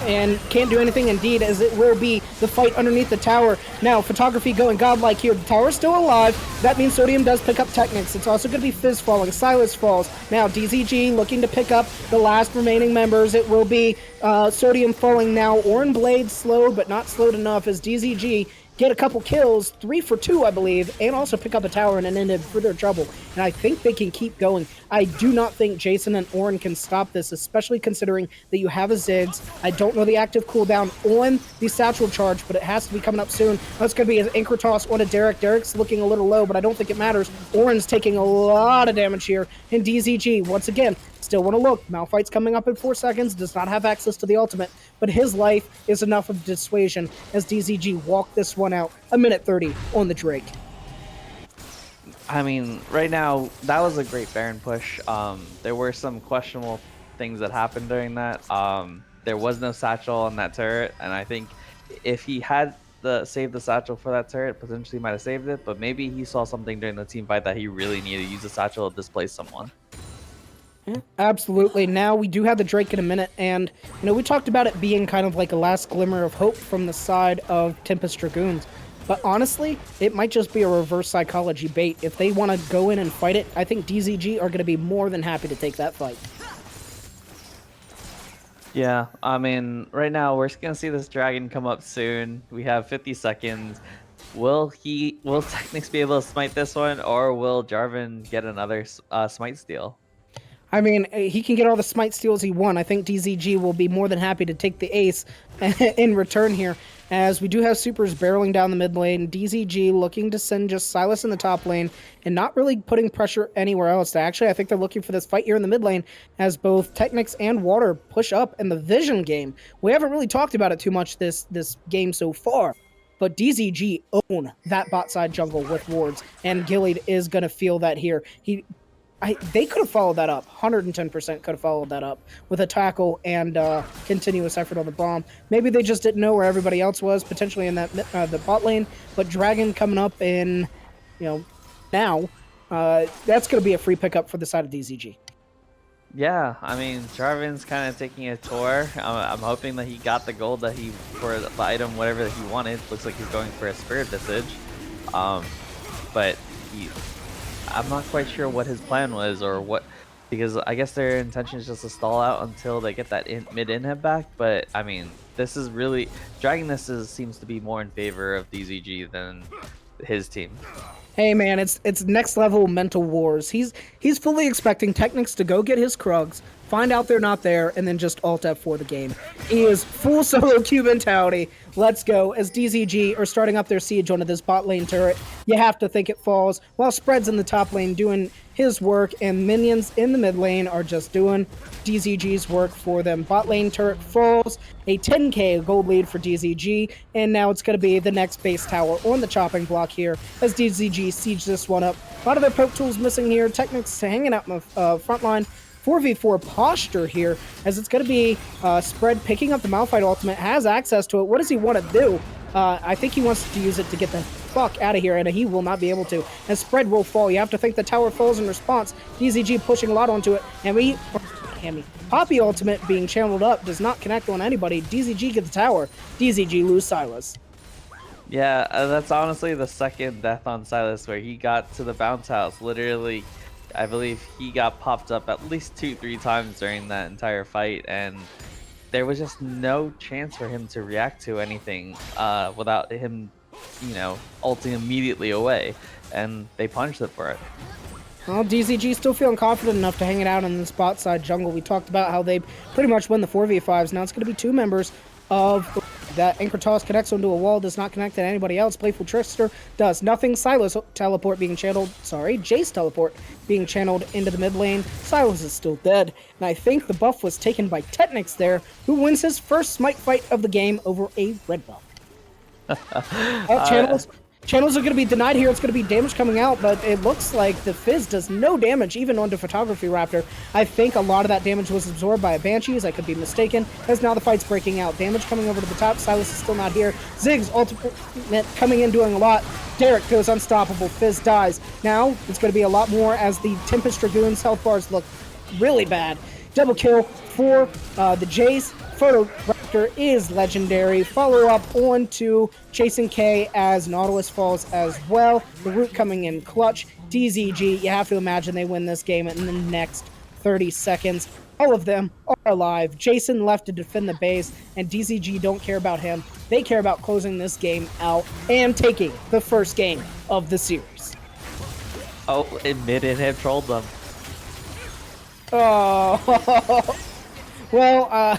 And can't do anything indeed, as it will be the fight underneath the tower. Now, photography going godlike here. The tower's still alive. That means Sodium does pick up Technics. It's also going to be Fizz falling. Silas falls. Now, DZG looking to pick up the last remaining members. It will be Sodium falling now. Orin Blade slowed, but not slowed enough as DZG get a couple kills, 3 for 2, I believe, and also pick up a tower and end in further trouble. And I think they can keep going. I do not think Jason and Orin can stop this, especially considering that you have a Ziggs. I don't know the active cooldown on the satchel charge, but it has to be coming up soon. That's going to be an anchor toss on a Derek. Derek's looking a little low, but I don't think it matters. Orin's taking a lot of damage here. And DZG, once again, still want to look. Malphite's coming up in 4 seconds, does not have access to the ultimate, but his life is enough of dissuasion as DZG walk this one out. A minute 30 on the Drake. I mean, right now, that was a great Baron push. There were some questionable things that happened during that. There was no satchel on that turret, and I think if he had saved the satchel for that turret, potentially might have saved it, but maybe he saw something during the team fight that he really needed to use the satchel to displace someone. Yeah, absolutely. Now we do have the Drake in a minute, and we talked about it being kind of like a last glimmer of hope from the side of Tempest Dragoons. But honestly, it might just be a reverse psychology bait. If they want to go in and fight it, I think DZG are going to be more than happy to take that fight. Yeah, I mean, right now we're going to see this dragon come up soon. We have 50 seconds. Will Technics be able to smite this one, or will Jarvan get another smite steal? I mean, he can get all the smite steals he wants. I think DZG will be more than happy to take the ace in return here, as we do have supers barreling down the mid lane. DZG looking to send just Sylas in the top lane and not really putting pressure anywhere else. Actually, I think they're looking for this fight here in the mid lane as both Technics and Water push up in the Vision game. We haven't really talked about it too much this game so far, but DZG own that bot side jungle with wards, and Gilead is going to feel that here. They could have followed that up. 110% could have followed that up with a tackle and continuous effort on the bomb. Maybe they just didn't know where everybody else was, potentially in that the bot lane. But Dragon coming up in, now, that's going to be a free pickup for the side of DZG. Yeah, I mean, Jarvan's kind of taking a tour. I'm hoping that he got the gold that for the item, whatever that he wanted. Looks like he's going for a Spirit Visage. But I'm not quite sure what his plan was or what, because I guess their intention is just to stall out until they get that mid inhib back. But I mean, this is really seems to be more in favor of DZG than his team. Hey man, it's next level mental wars. He's fully expecting Technics to go get his Krugs, find out they're not there, and then just alt F4 the game. He is full solo queue mentality. Let's go. As DZG are starting up their siege onto this bot lane turret, you have to think it falls, while Spread's in the top lane doing his work, and minions in the mid lane are just doing DZG's work for them. Bot lane turret falls, a 10k gold lead for DZG, and now it's going to be the next base tower on the chopping block here as DZG siege this one up. A lot of their poke tools missing here. Technics hanging out in the front line. 4v4 posture here, as it's going to be Spread picking up the Malphite ultimate, has access to it. What does he want to do? I think he wants to use it to get the fuck out of here, and he will not be able to. And Spread will fall. You have to think the tower falls in response. DZG pushing a lot onto it, and Poppy ultimate being channeled up does not connect on anybody. DZG get the tower. DZG lose Sylas. Yeah, that's honestly the second death on Sylas where he got to the bounce house. Literally, I believe he got popped up at least 2-3 times during that entire fight, and there was just no chance for him to react to anything without him, ulting immediately away, and they punished it for it. Well, DZG still feeling confident enough to hang it out in the spot side jungle. We talked about how they pretty much win the 4v5s. Now it's going to be two members of that. Anchor Toss connects onto a wall, does not connect to anybody else. Playful Trickster does nothing. Sylas teleport being channeled, Jace teleport being channeled into the mid lane. Sylas is still dead, and I think the buff was taken by Technics there, who wins his first smite fight of the game over a red buff. Channels are going to be denied here. It's going to be damage coming out, but it looks like the Fizz does no damage even onto Photography Raptor. I think a lot of that damage was absorbed by a Banshees. I could be mistaken, as now the fight's breaking out. Damage coming over to the top. Sylas is still not here. Ziggs ultimate coming in doing a lot. Derek goes unstoppable. Fizz dies. Now it's going to be a lot more as the Tempest Dragoons health bars look really bad. Double kill for the Jace. Photo Raptor is legendary. Follow up on to Chasing K as Nautilus falls as well. The Root coming in clutch. DZG, you have to imagine they win this game in the next 30 seconds. All of them are alive. Jason left to defend the base, and DZG don't care about him. They care about closing this game out and taking the first game of the series. Oh, admit it had trolled them. Oh, well,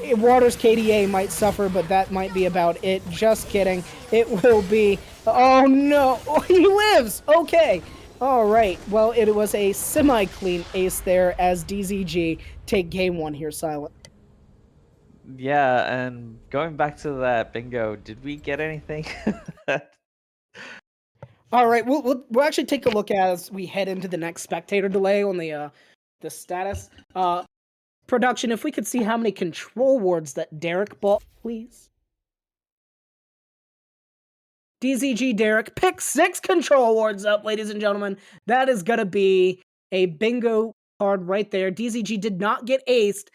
Water's KDA might suffer, but that might be about it. Just kidding. It will be... Oh, no. Oh, he lives. Okay. All right. Well, it was a semi-clean ace there as DZG take game one here, Silent. Yeah, and going back to that bingo, did we get anything? All right. We'll actually take a look as we head into the next spectator delay on the status. Production, if we could see how many control wards that Derek bought, please. DZG Derek, pick 6 control wards up, ladies and gentlemen. That is going to be a bingo card right there. DZG did not get aced,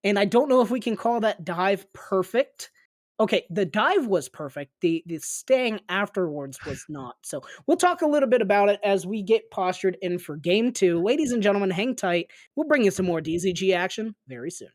and I don't know if we can call that dive perfect. Okay, the dive was perfect. The staying afterwards was not. So we'll talk a little bit about it as we get postured in for game 2. Ladies and gentlemen, hang tight. We'll bring you some more DZG action very soon.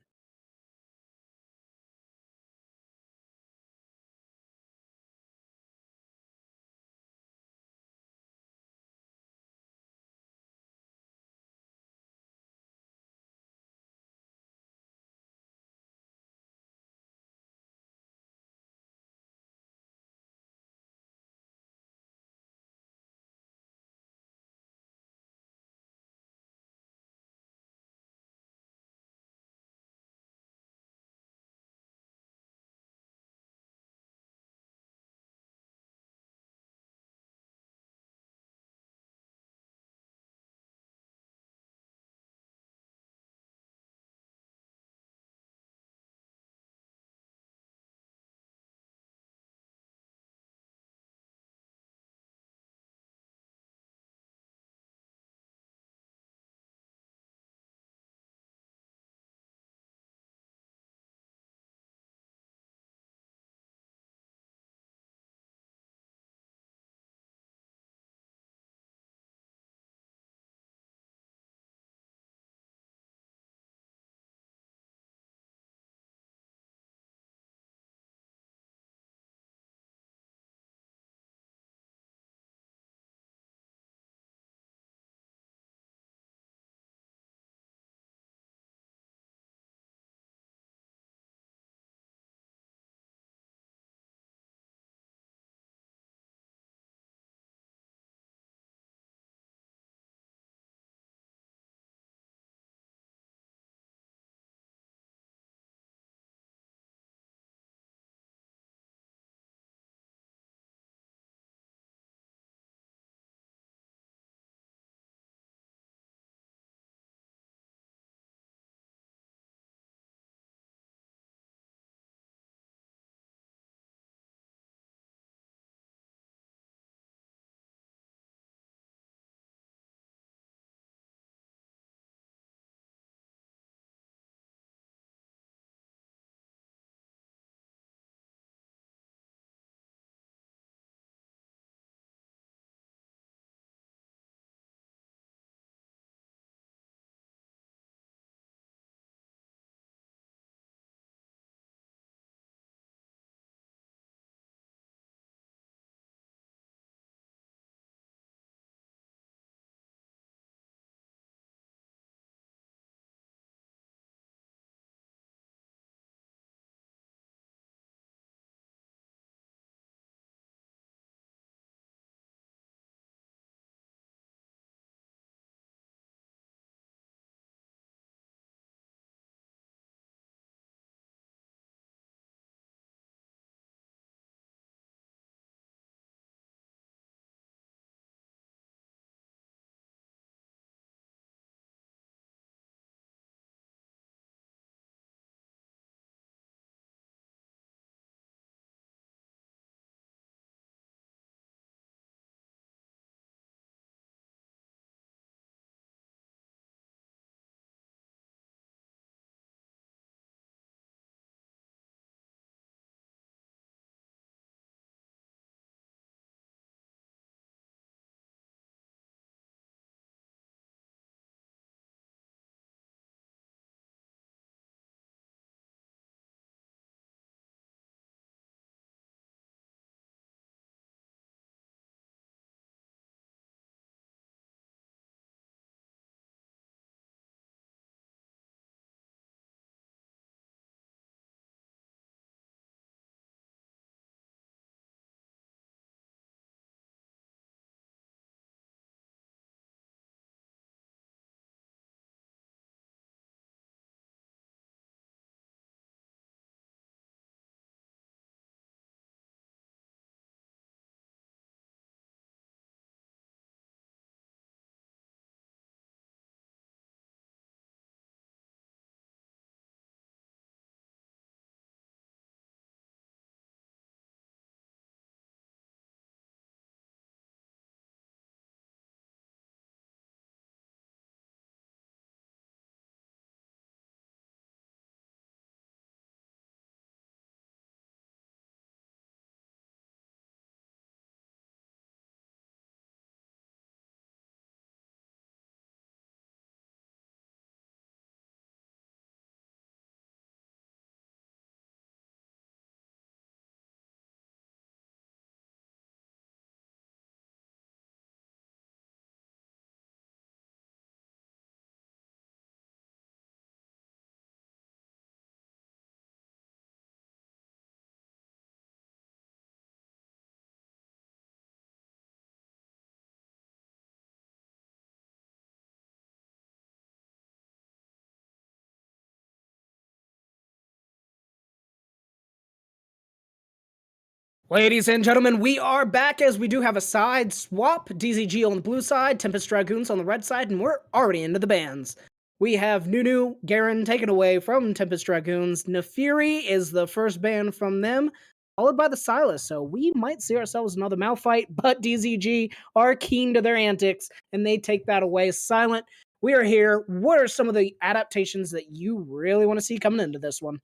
Ladies and gentlemen, we are back as we do have a side swap. DZG on the blue side, Tempest Dragoons on the red side, and we're already into the bands. We have Nunu, Garen taken away from Tempest Dragoons. Nefiri is the first band from them, followed by the Silas. So we might see ourselves another Malphite, but DZG are keen to their antics, and they take that away. Silent, we are here. What are some of the adaptations that you really want to see coming into this one?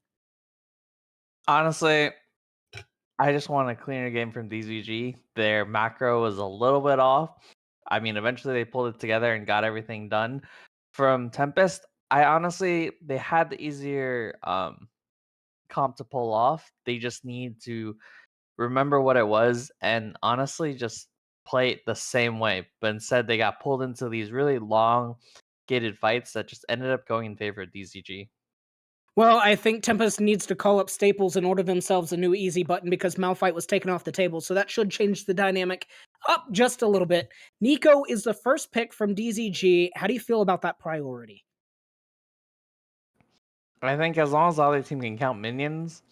Honestly, I just want a cleaner game from DZG. Their macro was a little bit off. I mean, eventually they pulled it together and got everything done. From Tempest, they had the easier comp to pull off. They just need to remember what it was and honestly just play it the same way. But instead, they got pulled into these really long gated fights that just ended up going in favor of DZG. Well, I think Tempest needs to call up Staples and order themselves a new easy button because Malphite was taken off the table, so that should change the dynamic up just a little bit. Nico is the first pick from DZG. How do you feel about that priority? I think as long as the other team can count minions,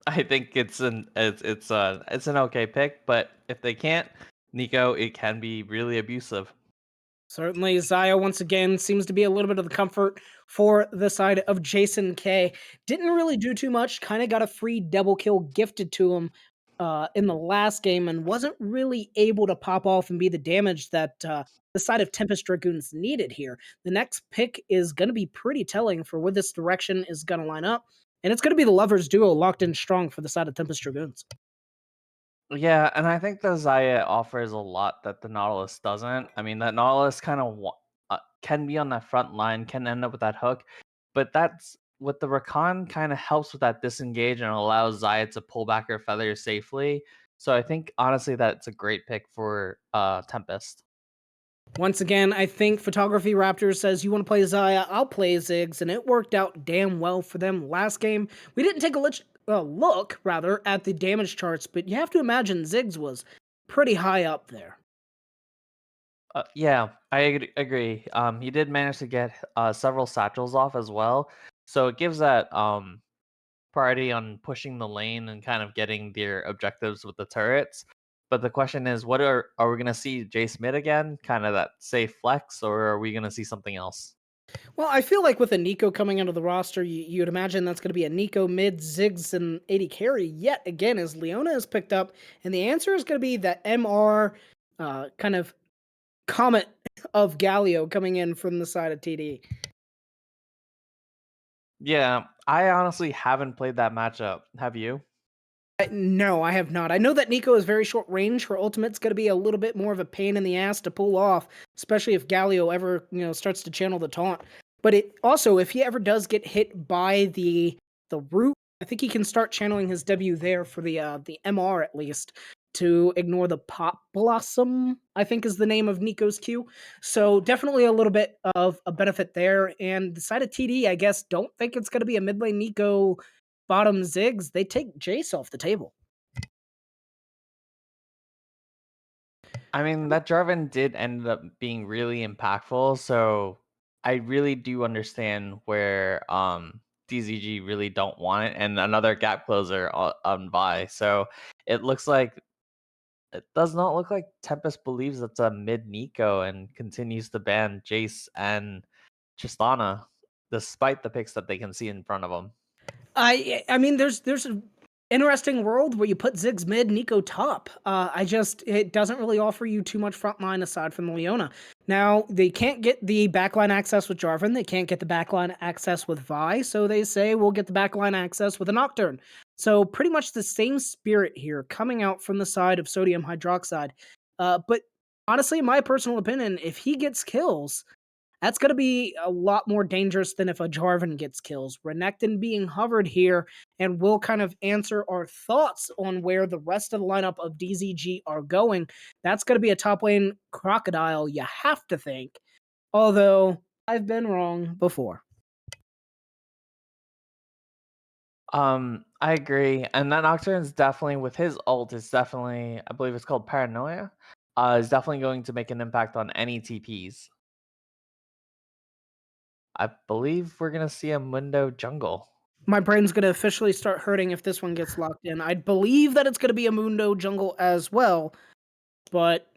I think it's an okay pick. But if they can't, Nico, it can be really abusive. Certainly, Zaya once again seems to be a little bit of the comfort for the side of Jason K. Didn't really do too much, kind of got a free double kill gifted to him in the last game and wasn't really able to pop off and be the damage that the side of Tempest Dragoons needed here. The next pick is going to be pretty telling for where this direction is going to line up, and it's going to be the Lovers duo locked in strong for the side of Tempest Dragoons. Yeah, and I think the Zaya offers a lot that the Nautilus doesn't. I mean, that Nautilus kind of can be on that front line, can end up with that hook, but that's what the Rakan kind of helps with that disengage and allows Zaya to pull back her feathers safely. So I think honestly that's a great pick for Tempest. Once again, I think Photography Raptor says you want to play Zaya, I'll play Ziggs, and it worked out damn well for them last game. We didn't take a look rather at the damage charts, but you have to imagine Ziggs was pretty high up there. Yeah, agree. He did manage to get several satchels off as well, so it gives that priority on pushing the lane and kind of getting their objectives with the turrets. But the question is, what are we gonna see Jace mid again? Kind of that safe flex, or are we gonna see something else? Well, I feel like with a Nico coming into the roster, you'd imagine that's going to be a Nico mid, Ziggs, and AD carry yet again as Leona is picked up, and the answer is going to be that MR kind of comet of Galio coming in from the side of TD. Yeah, I honestly haven't played that matchup. Have you? No, I have not. I know that Nico is very short range. Her ultimate's going to be a little bit more of a pain in the ass to pull off, especially if Galio ever, starts to channel the taunt. But it also, if he ever does get hit by the root, I think he can start channeling his W there for the MR at least to ignore the Pop Blossom, I think is the name of Nico's Q. So definitely a little bit of a benefit there. And the side of TD, I guess, don't think it's going to be a mid lane Nico bottom Ziggs. They take Jace off the table. I mean, that Jarvan did end up being really impactful, so I really do understand where DZG really don't want it, and another gap closer on Vi. So it looks like it does not look like Tempest believes it's a mid Nico and continues to ban Jace and Tristana, despite the picks that they can see in front of them. I mean, there's an interesting world where you put Ziggs mid, Nico top. It doesn't really offer you too much front line aside from the Leona. Now they can't get the backline access with Jarvan. They can't get the backline access with Vi. So they say we'll get the backline access with a Nocturne. So pretty much the same spirit here coming out from the side of sodium hydroxide. But honestly, in my personal opinion, if he gets kills, that's going to be a lot more dangerous than if a Jarvan gets kills. Renekton being hovered here, and we'll kind of answer our thoughts on where the rest of the lineup of DZG are going. That's going to be a top lane crocodile, you have to think. Although, I've been wrong before. I agree, and that Nocturne's definitely with his ult is definitely, I believe it's called Paranoia. Is definitely going to make an impact on any TPs. I believe we're gonna see a Mundo jungle. My brain's gonna officially start hurting if this one gets locked in. I believe that it's gonna be a Mundo jungle as well, but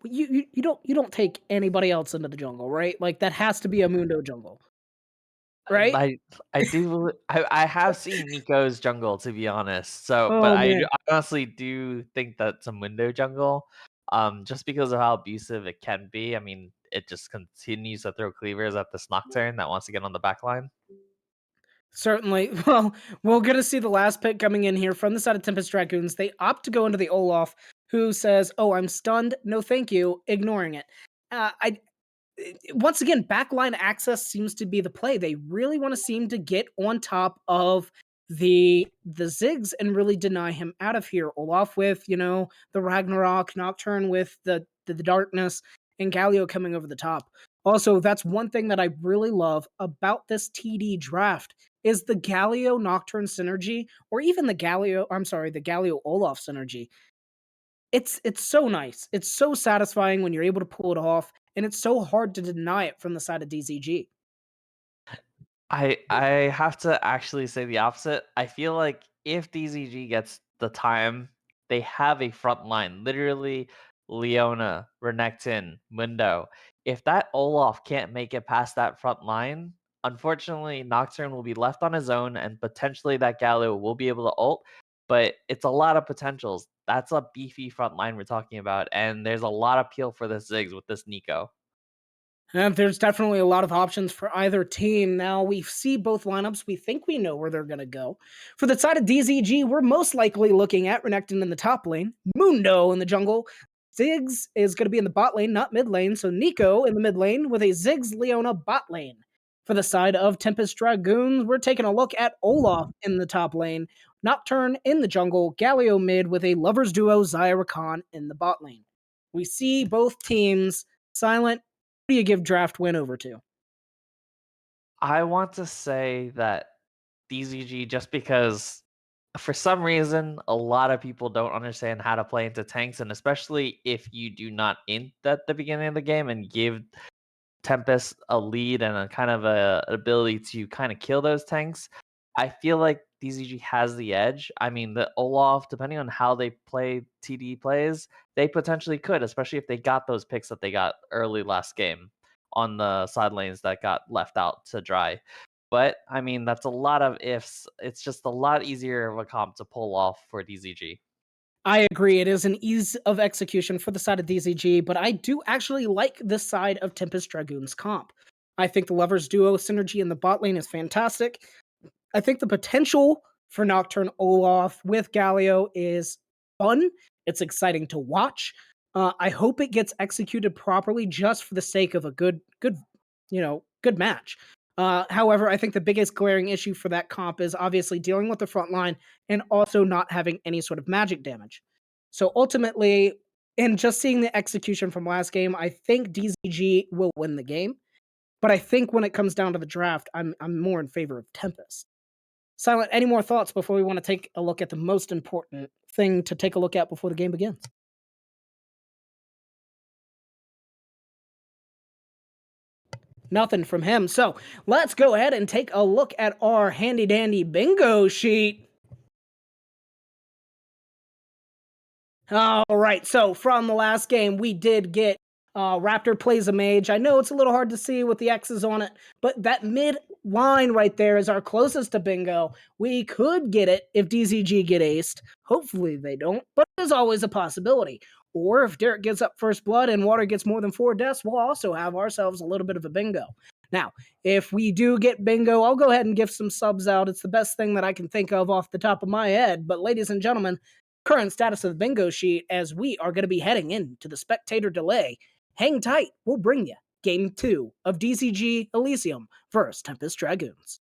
you don't take anybody else into the jungle, right? Like that has to be a Mundo jungle, right? I do I have seen Nico's jungle, to be honest. So, but Oh man. I honestly do think that's a window jungle, just because of how abusive it can be. I mean, it just continues to throw cleavers at this Nocturne that wants to get on the back line. Certainly. Well, we're going to see the last pick coming in here from the side of Tempest Dragoons. They opt to go into the Olaf, who says, "Oh, I'm stunned. No, thank you," ignoring it. I once again, backline access seems to be the play. They really want to seem to get on top of the Ziggs and really deny him out of here. Olaf with the Ragnarok, Nocturne with the darkness, and Galio coming over the top. Also, that's one thing that I really love about this TD draft is the Galio Nocturne synergy, or even the Galio Olaf synergy. It's so nice. It's so satisfying when you're able to pull it off, and it's so hard to deny it from the side of DZG. I have to actually say the opposite. I feel like if DZG gets the time, they have a front line. Literally, Leona, Renekton, Mundo. If that Olaf can't make it past that front line, unfortunately, Nocturne will be left on his own, and potentially that Galio will be able to ult. But it's a lot of potentials. That's a beefy front line we're talking about, and there's a lot of peel for this Ziggs with this Nico. And there's definitely a lot of options for either team. Now we see both lineups. We think we know where they're going to go. For the side of DZG, we're most likely looking at Renekton in the top lane, Mundo in the jungle. Ziggs is going to be in the bot lane, not mid lane. So Nico in the mid lane with a Ziggs Leona bot lane. For the side of Tempest Dragoons, we're taking a look at Olaf in the top lane, Nocturne in the jungle, Galio mid with a lovers duo Zyra Khan in the bot lane. We see both teams silent. Who do you give draft win over to? I want to say that DZG, just because for some reason a lot of people don't understand how to play into tanks, and especially if you do not int at the beginning of the game and give Tempest a lead and a kind of an ability to kind of kill those tanks. I feel like DZG has the edge. I mean, the Olaf, depending on how they play TD plays, they potentially could, especially if they got those picks that they got early last game on the side lanes that got left out to dry. But I mean, that's a lot of ifs. It's just a lot easier of a comp to pull off for DZG. I agree. It is an ease of execution for the side of DZG, but I do actually like this side of Tempest Dragoon's comp. I think the Lovers Duo synergy in the bot lane is fantastic. I think the potential for Nocturne Olaf with Galio is fun. It's exciting to watch. I hope it gets executed properly just for the sake of a good match. However, I think the biggest glaring issue for that comp is obviously dealing with the front line and also not having any sort of magic damage. So ultimately, in just seeing the execution from last game, I think DZG will win the game. But I think when it comes down to the draft, I'm more in favor of Tempest. Silent, any more thoughts before we want to take a look at the most important thing to take a look at before the game begins? Nothing from him. So let's go ahead and take a look at our handy dandy bingo sheet. All right. So from the last game, we did get Raptor plays a mage. I know it's a little hard to see with the X's on it, but that mid line right there is our closest to bingo. We could get it if DZG get aced. Hopefully they don't, but there's always a possibility. Or if Derek gives up first blood and Water gets more than 4 deaths, we'll also have ourselves a little bit of a bingo. Now, if we do get bingo, I'll go ahead and give some subs out. It's the best thing that I can think of off the top of my head. But ladies and gentlemen, current status of the bingo sheet as we are going to be heading into the spectator delay. Hang tight, we'll bring you Game 2 of DZG Elysium versus Tempest Dragoons.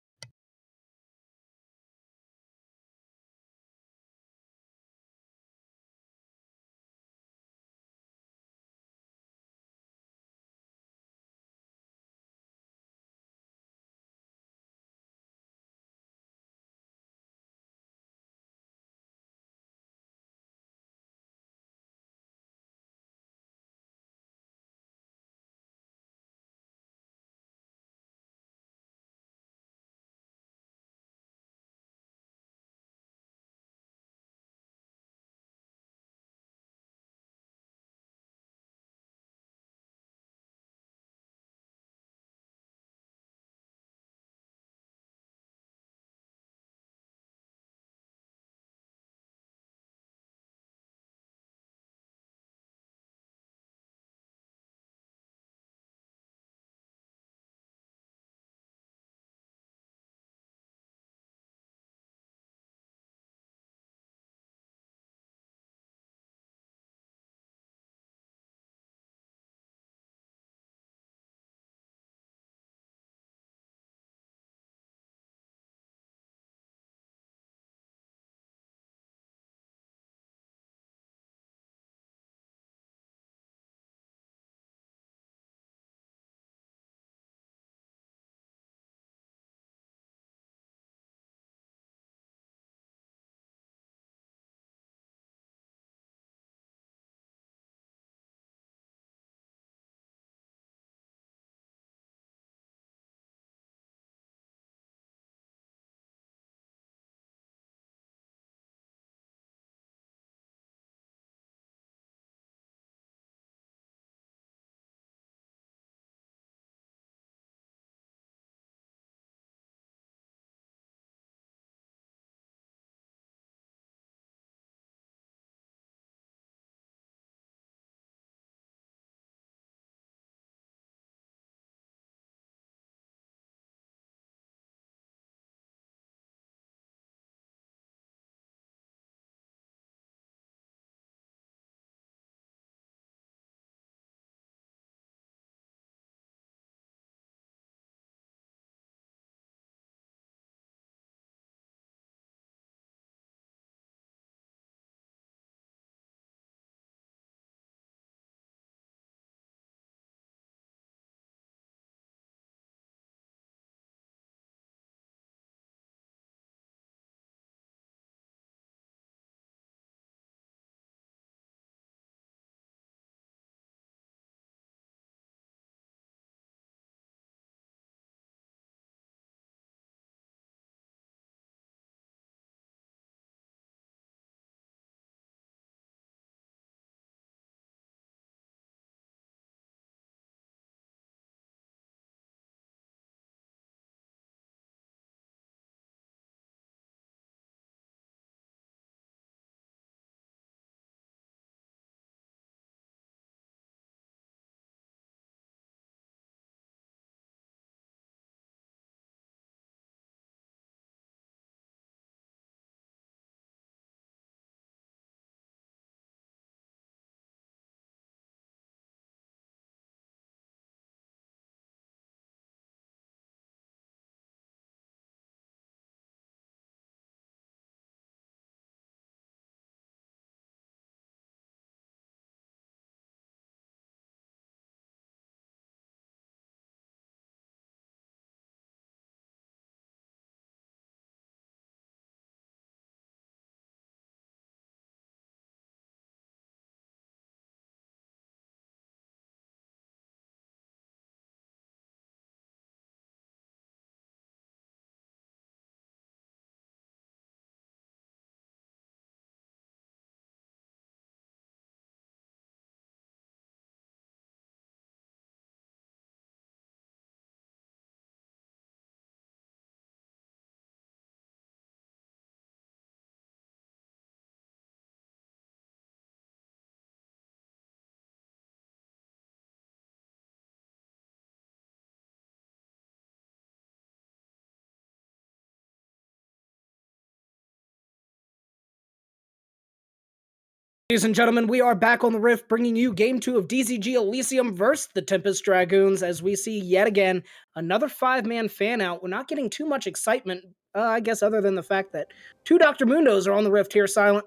Ladies and gentlemen, we are back on the Rift, bringing you Game 2 of DZG Elysium versus the Tempest Dragoons, as we see yet again another 5-man fan-out. We're not getting too much excitement, I guess, other than the fact that 2 Dr. Mundos are on the Rift here, Silent.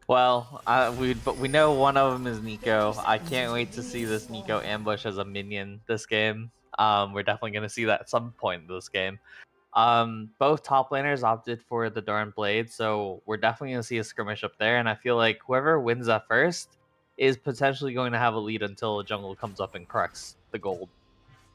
Well, we know one of them is Nico. I can't wait to see this Nico ambush as a minion this game. We're definitely going to see that at some point in this game. Both top laners opted for the Doran Blade, so we're definitely going to see a skirmish up there, and I feel like whoever wins that first is potentially going to have a lead until the jungle comes up and corrects the gold.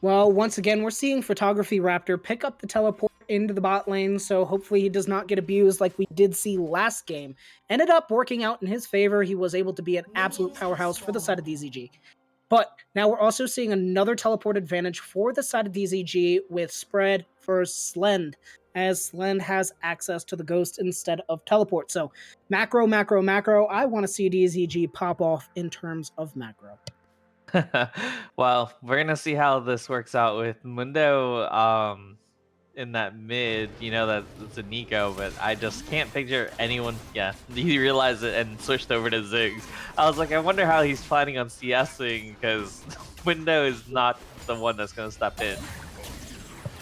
Well, once again, we're seeing Photography Raptor pick up the teleport into the bot lane, so hopefully he does not get abused like we did see last game. Ended up working out in his favor. He was able to be an absolute powerhouse for the side of DZG. But now we're also seeing another teleport advantage for the side of DZG with Spread for Slend, as Slend has access to the Ghost instead of teleport. So macro, I want to see DZG pop off in terms of macro. Well, we're gonna see how this works out with Mundo in that mid. You know that it's a Nico, but I just can't picture anyone. Yeah, he realized it and switched over to Ziggs. I was like, I wonder how he's planning on CSing, because Mundo is not the one that's gonna step in.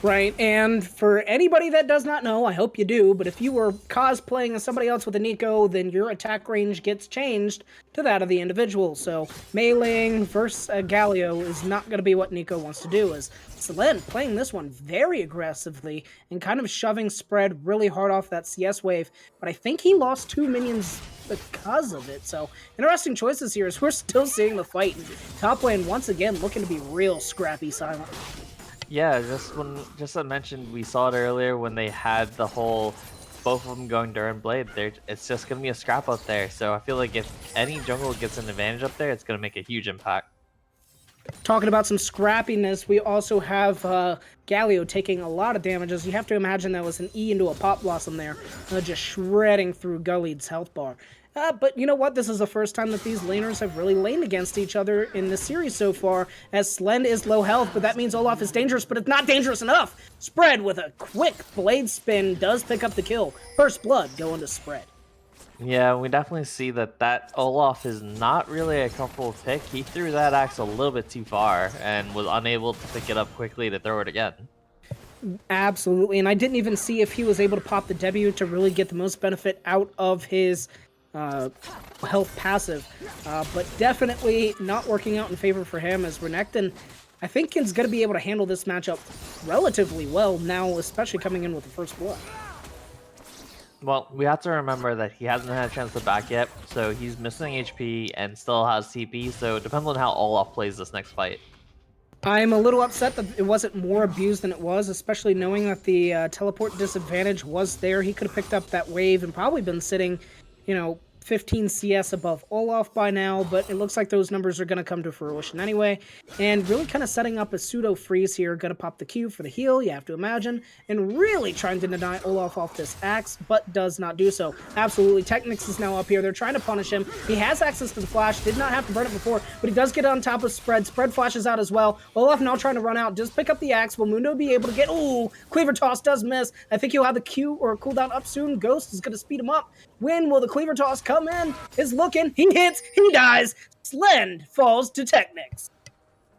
Right, and for anybody that does not know, I hope you do, but if you were cosplaying as somebody else with a Nico, then your attack range gets changed to that of the individual. So meleeing versus Galio is not going to be what Nico wants to do, as Slend playing this one very aggressively and kind of shoving Spread really hard off that CS wave, but I think he lost 2 minions because of it. So interesting choices here as we're still seeing the fight. Top lane once again looking to be real scrappy, Silent. Yeah, just I mentioned, we saw it earlier when they had the whole both of them going Doran Blade. It's just gonna be a scrap up there. So I feel like if any jungle gets an advantage up there, it's gonna make a huge impact. Talking about some scrappiness, we also have Galio taking a lot of damages. You have to imagine that was an E into a Pop Blossom there, just shredding through Gullied's health bar. But you know what? This is the first time that these laners have really laned against each other in the series so far, as Slend is low health, but that means Olaf is dangerous, but it's not dangerous enough. Spread with a quick blade spin does pick up the kill. First blood going to Spread. Yeah, we definitely see that Olaf is not really a comfortable pick. He threw that axe a little bit too far and was unable to pick it up quickly to throw it again. Absolutely, and I didn't even see if he was able to pop the W to really get the most benefit out of his health passive, but definitely not working out in favor for him, as Renekton, I think, is going to be able to handle this matchup relatively well now, especially coming in with the first blood. Well, we have to remember that he hasn't had a chance to back yet, so he's missing HP and still has TP, so it depends on how Olaf plays this next fight. I'm a little upset that it wasn't more abused than it was, especially knowing that the teleport disadvantage was there. He could have picked up that wave and probably been sitting, 15 CS above Olaf by now, but it looks like those numbers are going to come to fruition anyway, and really kind of setting up a pseudo freeze here. Going to pop the Q for the heal, you have to imagine, and really trying to deny Olaf off this axe, but does not do so. Absolutely, Technics is now up here. They're trying to punish him. He has access to the flash, did not have to burn it before, but he does get on top of Spread. Spread flashes out as well. Olaf now trying to run out, just pick up the axe. Will Mundo be able to get, ooh, Cleaver Toss does miss. I think he'll have the Q or cooldown up soon. Ghost is going to speed him up. When will the Cleaver Toss come in? Is looking, he hits, he dies. Slend falls to Technics.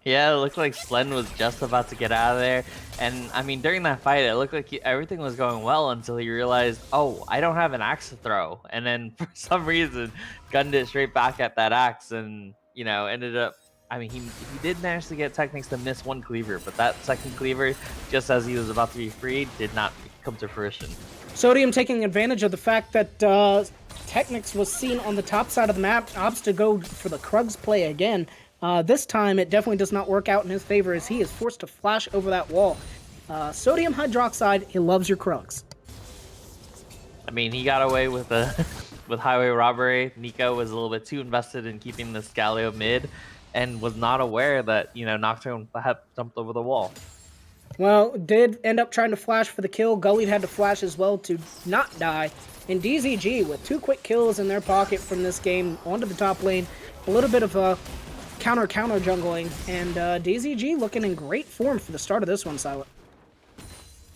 Yeah, it looked like Slend was just about to get out of there, and I mean, during that fight, it looked like everything was going well until he realized, oh, I don't have an axe to throw, and then for some reason, gunned it straight back at that axe, and ended up. I mean, he did manage to get Technics to miss one cleaver, but that second cleaver, just as he was about to be freed, did not come to fruition. Sodium taking advantage of the fact that Technics was seen on the top side of the map, opts to go for the Krugs play again. This time, it definitely does not work out in his favor, as he is forced to flash over that wall. Sodium Hydroxide, he loves your Krugs. I mean, he got away with with highway robbery. Nico was a little bit too invested in keeping this Galio mid, and was not aware that Nocturne had jumped over the wall. Well, did end up trying to flash for the kill. Gullied had to flash as well to not die. And DZG with 2 quick kills in their pocket from this game onto the top lane. A little bit of a counter jungling. And DZG looking in great form for the start of this one, Silent.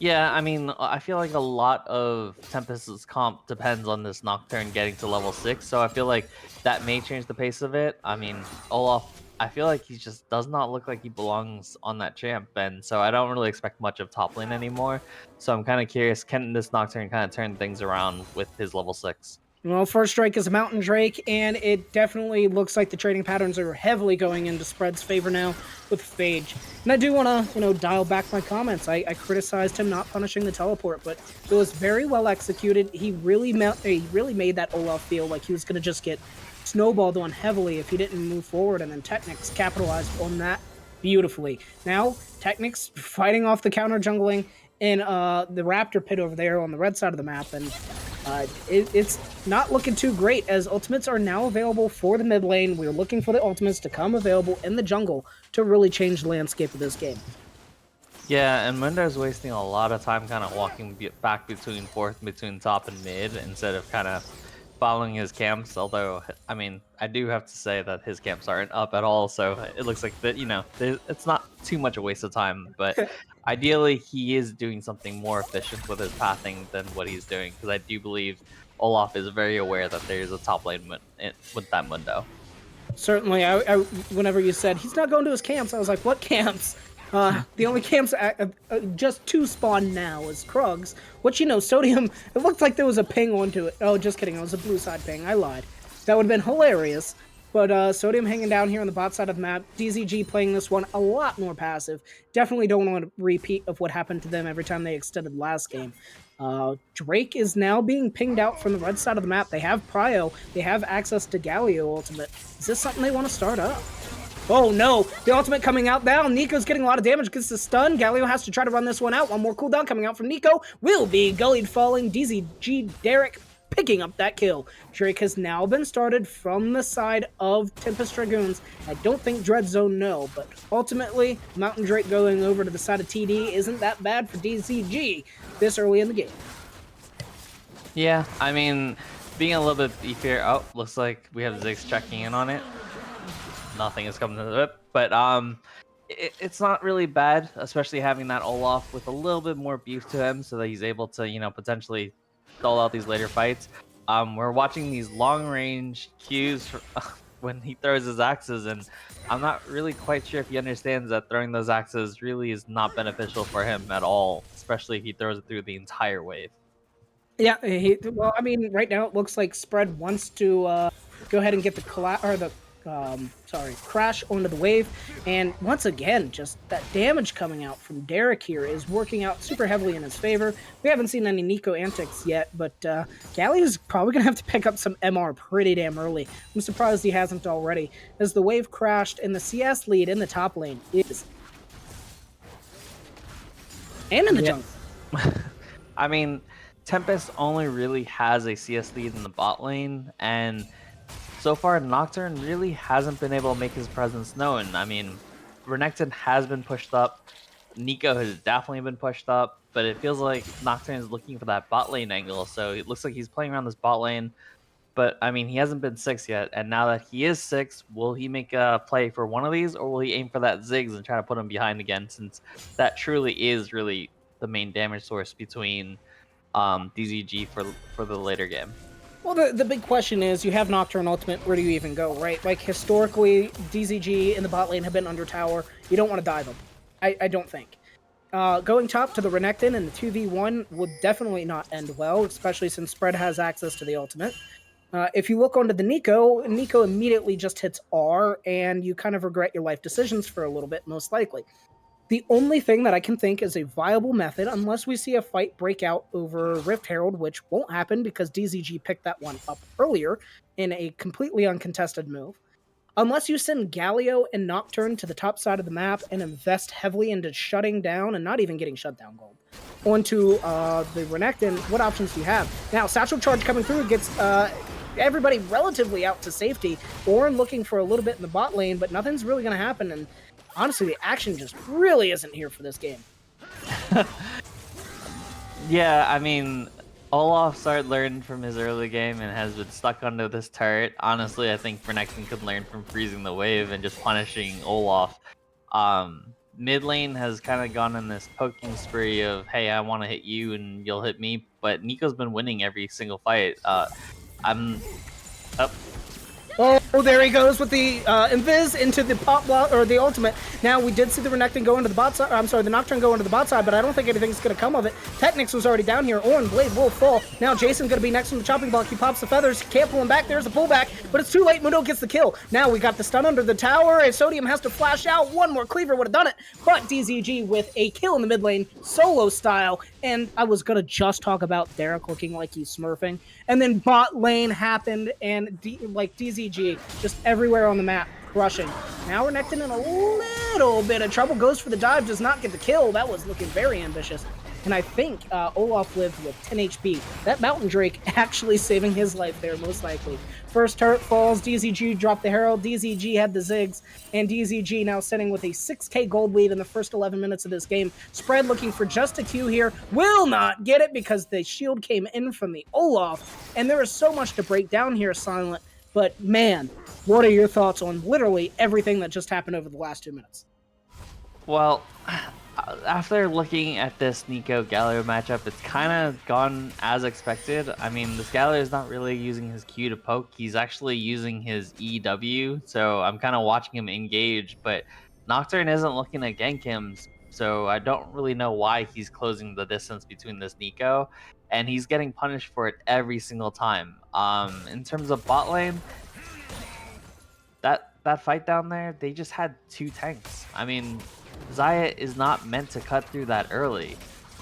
Yeah, I mean, I feel like a lot of Tempest's comp depends on this Nocturne getting to level 6, so I feel like that may change the pace of it. I mean, Olaf, I feel like he just does not look like he belongs on that champ, and so I don't really expect much of top lane anymore. So I'm kind of curious, can this Nocturne kind of turn things around with his level 6? Well, first strike is a Mountain Drake, and it definitely looks like the trading patterns are heavily going into Spread's favor now with Phage. And I do want to, dial back my comments. I criticized him not punishing the teleport, but it was very well executed. He really made that Olaf feel like he was going to just get snowballed on heavily if he didn't move forward, and then Technics capitalized on that beautifully. Now, Technics fighting off the counter jungling in the Raptor pit over there on the red side of the map, and it's not looking too great as ultimates are now available for the mid lane. We're looking for the ultimates to come available in the jungle to really change the landscape of this game. Yeah, and Mundo's wasting a lot of time kind of walking back between top and mid instead of kind of following his camps. Although, I mean, I do have to say that his camps aren't up at all, so it looks like that, it's not too much a waste of time. But ideally, he is doing something more efficient with his pathing than what he's doing, because I do believe Olaf is very aware that there's a top lane with that Mundo. Certainly, whenever you said he's not going to his camps, I was like, what camps? The only camps just two spawn now is Krugs, which, Sodium, it looked like there was a ping onto it. Oh, just kidding, it was a blue side ping. I lied. That would have been hilarious. But Sodium hanging down here on the bot side of the map. DZG playing this one a lot more passive. Definitely don't want a repeat of what happened to them every time they extended last game. Drake is now being pinged out from the red side of the map. They have Prio. They have access to Galio ultimate. Is this something they want to start up? Oh no, the ultimate coming out now. Nico's getting a lot of damage, gets the stun. Galio has to try to run this one out. One more cooldown coming out from Nico. Will be gullied falling. DZG Derek picking up that kill. Drake has now been started from the side of Tempest Dragoons. I don't think Dread Zone no, but ultimately, Mountain Drake going over to the side of TD isn't that bad for DZG this early in the game. Yeah, I mean, being a little bit beefier. Oh, looks like we have Ziggs checking in on it. Nothing is coming to the whip, but it's not really bad, especially having that Olaf with a little bit more beef to him, so that he's able to, potentially stall out these later fights. We're watching these long-range cues when he throws his axes, and I'm not really quite sure if he understands that throwing those axes really is not beneficial for him at all, especially if he throws it through the entire wave. Yeah, well, I mean, right now it looks like Spread wants to go ahead and get the crash onto the wave, and once again, just that damage coming out from Derek here is working out super heavily in his favor. We haven't seen any Nico antics yet, but Galio is probably gonna have to pick up some MR pretty damn early. I'm surprised he hasn't already, as the wave crashed and the CS lead in the top lane is and in the jungle. I mean, Tempest only really has a CS lead in the bot lane, and so far Nocturne really hasn't been able to make his presence known. I mean, Renekton has been pushed up, Nico has definitely been pushed up, but it feels like Nocturne is looking for that bot lane angle, so it looks like he's playing around this bot lane. But I mean, he hasn't been 6 yet, and now that he is 6, will he make a play for one of these, or will he aim for that Ziggs and try to put him behind again, since that truly is really the main damage source between DZG for the later game? Well, the big question is, you have Nocturne ultimate, where do you even go, right? Like, historically, DZG in the bot lane have been under tower. You don't want to dive them. I don't think. Going top to the Renekton and the 2v1 would definitely not end well, especially since Spread has access to the ultimate. If you look onto the Nico immediately just hits R, and you kind of regret your life decisions for a little bit, most likely. The only thing that I can think is a viable method, unless we see a fight break out over Rift Herald, which won't happen because DZG picked that one up earlier in a completely uncontested move. Unless you send Galio and Nocturne to the top side of the map and invest heavily into shutting down, and not even getting shutdown gold, onto the Renekton, what options do you have? Now, Satchel Charge coming through gets everybody relatively out to safety. Ornn looking for a little bit in the bot lane, but nothing's really going to happen, and honestly, the action just really isn't here for this game. Yeah, I mean, Olaf started learning from his early game and has been stuck under this turret. Honestly, I think Renekton could learn from freezing the wave and just punishing Olaf. mid lane has kind of gone on this poking spree of, hey, I want to hit you and you'll hit me. But Nico's been winning every single fight. I'm up. Oh, there he goes with the invis into the pop block or the ultimate. Now we did see the Renekton go into the bot side. I'm sorry, the Nocturne go into the bot side, but I don't think anything's gonna come of it. Technics was already down here. Orin Blade will fall. Now Jason gonna be next on the chopping block. He pops the feathers. Can't pull him back. There's a pullback, but it's too late. Mundo gets the kill. Now we got the stun under the tower, and Sodium has to flash out. One more cleaver would have done it, but DZG with a kill in the mid lane, solo style. And I was gonna just talk about Derek looking like he's smurfing, and then bot lane happened, and DZG just everywhere on the map, crushing. Now Renekton in a little bit of trouble, goes for the dive, does not get the kill. That was looking very ambitious. And I think Olaf lived with 10 HP. That Mountain Drake actually saving his life there, most likely. First turret falls, DZG dropped the Herald, DZG had the Ziggs, and DZG now sitting with a 6k gold lead in the first 11 minutes of this game. Spread looking for just a Q here, will not get it because the shield came in from the Olaf. And there is so much to break down here, Silent. But man, what are your thoughts on literally everything that just happened over the last 2 minutes? Well, after looking at this Nico Galio matchup, it's kind of gone as expected. I mean, this Galio is not really using his Q to poke. He's actually using his EW, so I'm kind of watching him engage, but Nocturne isn't looking to gank him, so I don't really know why he's closing the distance between this Nico, and he's getting punished for it every single time. In terms of bot lane, that fight down there, they just had 2 tanks. I mean, Xayah is not meant to cut through that early.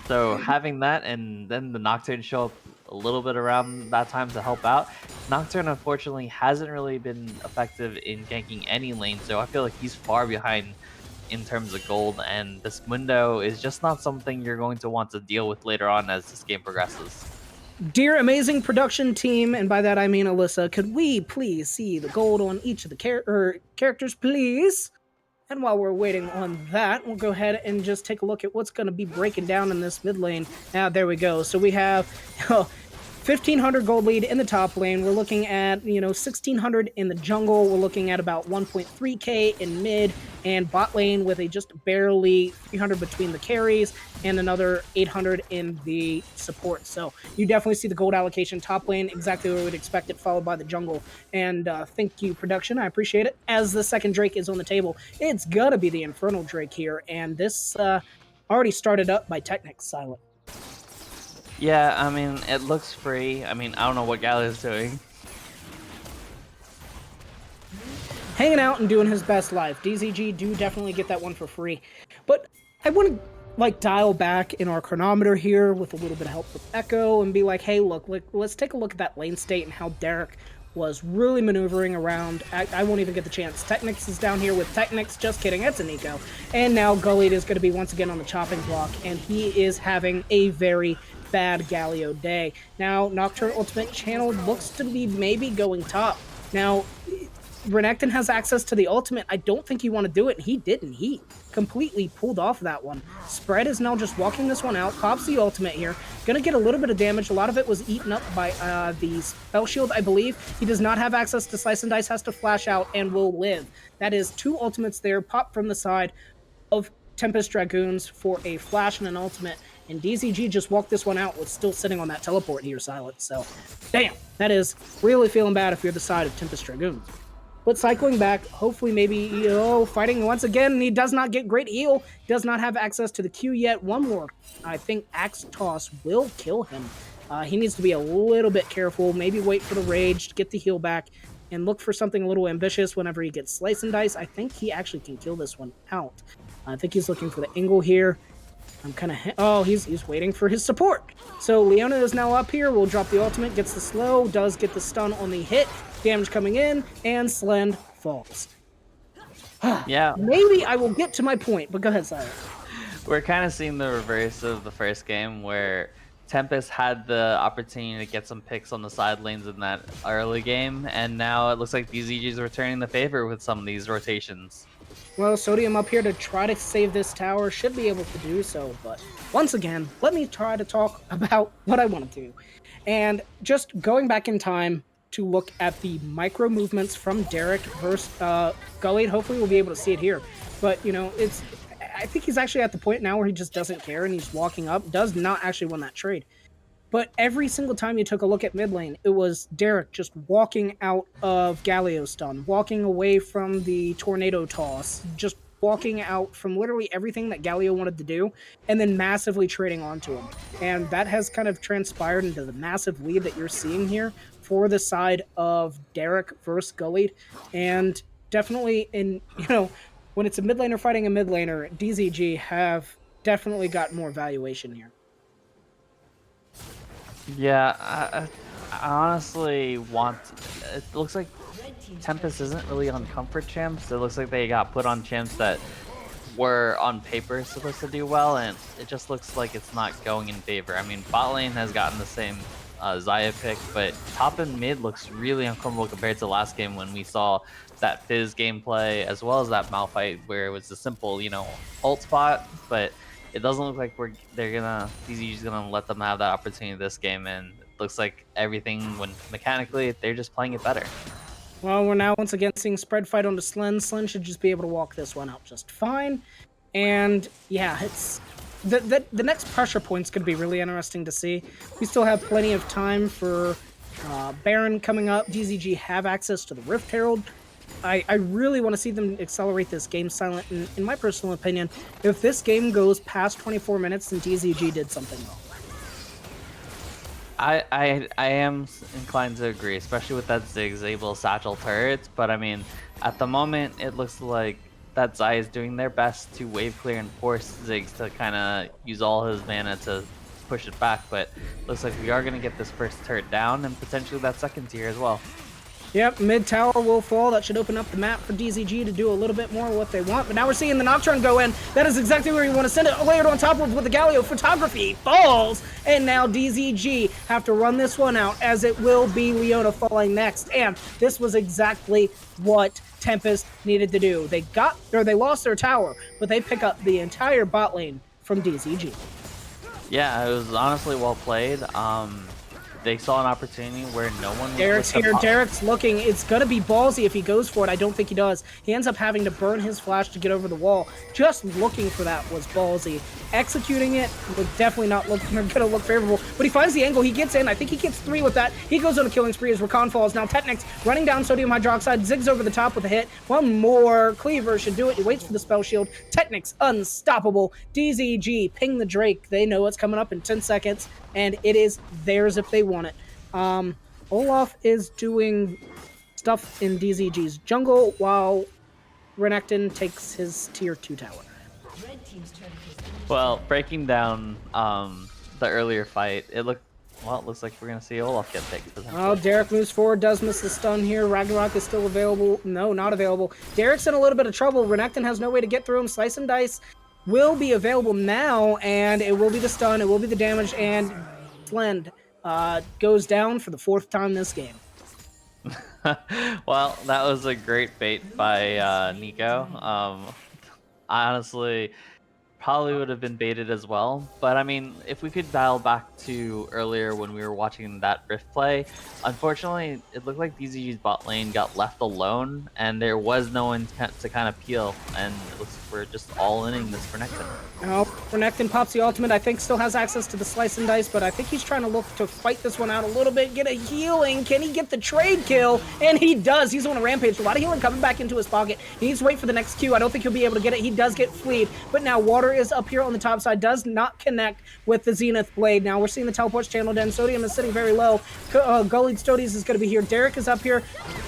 So having that and then the Nocturne show up a little bit around that time to help out, Nocturne unfortunately hasn't really been effective in ganking any lane, so I feel like he's far behind in terms of gold, and this Mundo is just not something you're going to want to deal with later on as this game progresses. Dear amazing production team, and by that I mean Alyssa, could we please see the gold on each of the characters, please? And while we're waiting on that, we'll go ahead and just take a look at what's going to be breaking down in this mid lane. Now, there we go. So we have 1,500 gold lead in the top lane. We're looking at, 1,600 in the jungle. We're looking at about 1.3k in mid and bot lane with a just barely 300 between the carries and another 800 in the support. So you definitely see the gold allocation top lane, exactly where we'd expect it, followed by the jungle. And thank you, production. I appreciate it. As the second Drake is on the table, it's gonna be the Infernal Drake here. And this already started up by Technics, Silent. Yeah, I mean, it looks free. I mean, I don't know what Galio's doing. Hanging out and doing his best life. DZG do definitely get that one for free. But I want to dial back in our chronometer here with a little bit of help from Echo and be like, hey, look, let's take a look at that lane state and how Derek was really maneuvering around. I won't even get the chance. Technics is down here with Technics. Just kidding, it's a Nico. And now Gullied is going to be once again on the chopping block, and he is having a very bad Galio day. Now, Nocturne Ultimate Channel looks to be maybe going top. Now, Renekton has access to the ultimate. I don't think you want to do it, and he didn't. He completely pulled off that one. Spread is now just walking this one out, pops the ultimate here. Gonna get a little bit of damage. A lot of it was eaten up by the spell shield, I believe. He does not have access to Slice and Dice, has to flash out and will live. That is 2 ultimates there, pop from the side of Tempest Dragoons for a flash and an ultimate. And DZG just walked this one out with still sitting on that teleport here, Silent. So, damn, that is really feeling bad if you're the side of Tempest Dragoons. But cycling back, hopefully maybe, fighting once again, and he does not get great heal. Does not have access to the Q yet. One more, I think Axe Toss will kill him. He needs to be a little bit careful. Maybe wait for the rage to get the heal back and look for something a little ambitious whenever he gets Slice and Dice. I think he actually can kill this one out. I think he's looking for the angle here. I'm kind of... he's waiting for his support. So Leona is now up here. Will drop the ultimate, gets the slow, does get the stun on the hit. Damage coming in, and Slend falls. Yeah. Maybe I will get to my point, but go ahead, Silas. We're kind of seeing the reverse of the first game where Tempest had the opportunity to get some picks on the side lanes in that early game, and now it looks like DZG is returning the favor with some of these rotations. Well, Sodium up here to try to save this tower, should be able to do so, but once again, let me try to talk about what I want to do. And just going back in time to look at the micro movements from Derek versus Gullied. Hopefully we'll be able to see it here. But, it's I think he's actually at the point now where he just doesn't care and he's walking up. Does not actually win that trade. But every single time you took a look at mid lane, it was Derek just walking out of Galio stun, walking away from the tornado toss, just walking out from literally everything that Galio wanted to do, and then massively trading onto him. And that has kind of transpired into the massive lead that you're seeing here for the side of Derek versus Gullied. And definitely when it's a mid laner fighting a mid laner, DZG have definitely got more valuation here. Yeah, I honestly want. It looks like Tempest isn't really on comfort champs. It looks like they got put on champs that were on paper supposed to do well, and it just looks like it's not going in favor. I mean, bot lane has gotten the same Xayah pick, but top and mid looks really uncomfortable compared to last game when we saw that Fizz gameplay as well as that Malphite where it was a simple, ult spot, but it doesn't look like DZG's gonna let them have that opportunity this game, and it looks like everything when mechanically they're just playing it better. Well, we're now once again seeing spread fight onto Slen. Slen should just be able to walk this one out just fine. And yeah, it's the next pressure point's could be really interesting to see. We still have plenty of time for Baron coming up. DZG have access to the Rift Herald. I really want to see them accelerate this game silent. And in my personal opinion, if this game goes past 24 minutes, then DZG did something wrong. I am inclined to agree, especially with that Ziggs able satchel turrets. But I mean, at the moment, it looks like that Xayah is doing their best to wave clear and force Ziggs to kind of use all his mana to push it back. But looks like we are going to get this first turret down and potentially that second tier as well. Yep, mid tower will fall. That should open up the map for DZG to do a little bit more of what they want. But now we're seeing the Nocturne go in. That is exactly where you want to send it. Layered on top of with the Galio photography. Falls! And now DZG have to run this one out as it will be Leona falling next. And this was exactly what Tempest needed to do. They lost their tower, but they pick up the entire bot lane from DZG. Yeah, it was honestly well played. They saw an opportunity where no one. Derek's here. Derek's looking. It's going to be ballsy if he goes for it. I don't think he does. He ends up having to burn his flash to get over the wall. Just looking for that was ballsy. Executing it was definitely not going to look favorable. But he finds the angle. He gets in. I think he gets 3 with that. He goes on a killing spree as Rakan falls. Now Technics running down sodium hydroxide. Ziggs over the top with a hit. One more. Cleaver should do it. He waits for the spell shield. Technics unstoppable. DZG ping the Drake. They know it's coming up in 10 seconds. And it is theirs if they want it. Olaf is doing stuff in DZG's jungle while Renekton takes his tier 2 tower. Well, breaking down the earlier fight, it looks like we're going to see Olaf get picked. Oh, Derek moves forward, does miss the stun here. Ragnarok is still available. No, not available. Derek's in a little bit of trouble. Renekton has no way to get through him. Slice and Dice will be available now, and it will be the stun, it will be the damage, and Slend goes down for the 4th time this game. Well, that was a great bait by Nico. Honestly, probably would have been baited as well. But I mean, if we could dial back to earlier when we were watching that Rift play, unfortunately, it looked like DZG's bot lane got left alone, and there was no one to kind of peel, and it looks like we're just all inning this Renekton. Oh, Renekton pops the ultimate. I think still has access to the Slice and Dice, but I think he's trying to look to fight this one out a little bit, get a healing. Can he get the trade kill? And he does. He's on a rampage. A lot of healing coming back into his pocket. He needs to wait for the next Q. I don't think he'll be able to get it. He does get fleed, but now Water is up here on the top side, does not connect with the Zenith Blade. Now we're seeing the teleports channeled in. Sodium is sitting very low. Gullied Stodies is going to be here. Derek is up here,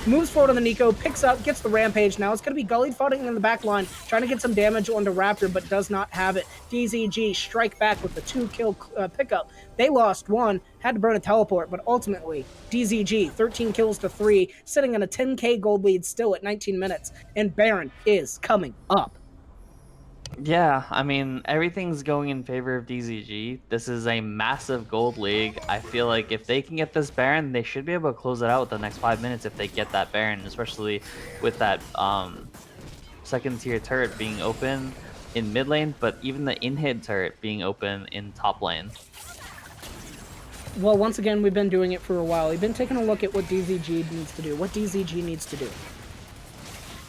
moves forward on the Nico, picks up, gets the rampage. Now it's going to be Gullied fighting in the back line, trying to get some damage onto Raptor, but does not have it. DZG strike back with the 2-kill pickup. They lost 1, had to burn a teleport, but ultimately DZG 13 kills to 3, sitting on a 10k gold lead still at 19 minutes, and Baron is coming up. Yeah, I mean, everything's going in favor of DZG. This is a massive gold league. I feel like if they can get this Baron, they should be able to close it out with the next 5 minutes if they get that Baron, especially with that second tier turret being open in mid lane, but even the in-hit turret being open in top lane. Well, once again, we've been doing it for a while. We've been taking a look at what DZG needs to do, what DZG needs to do.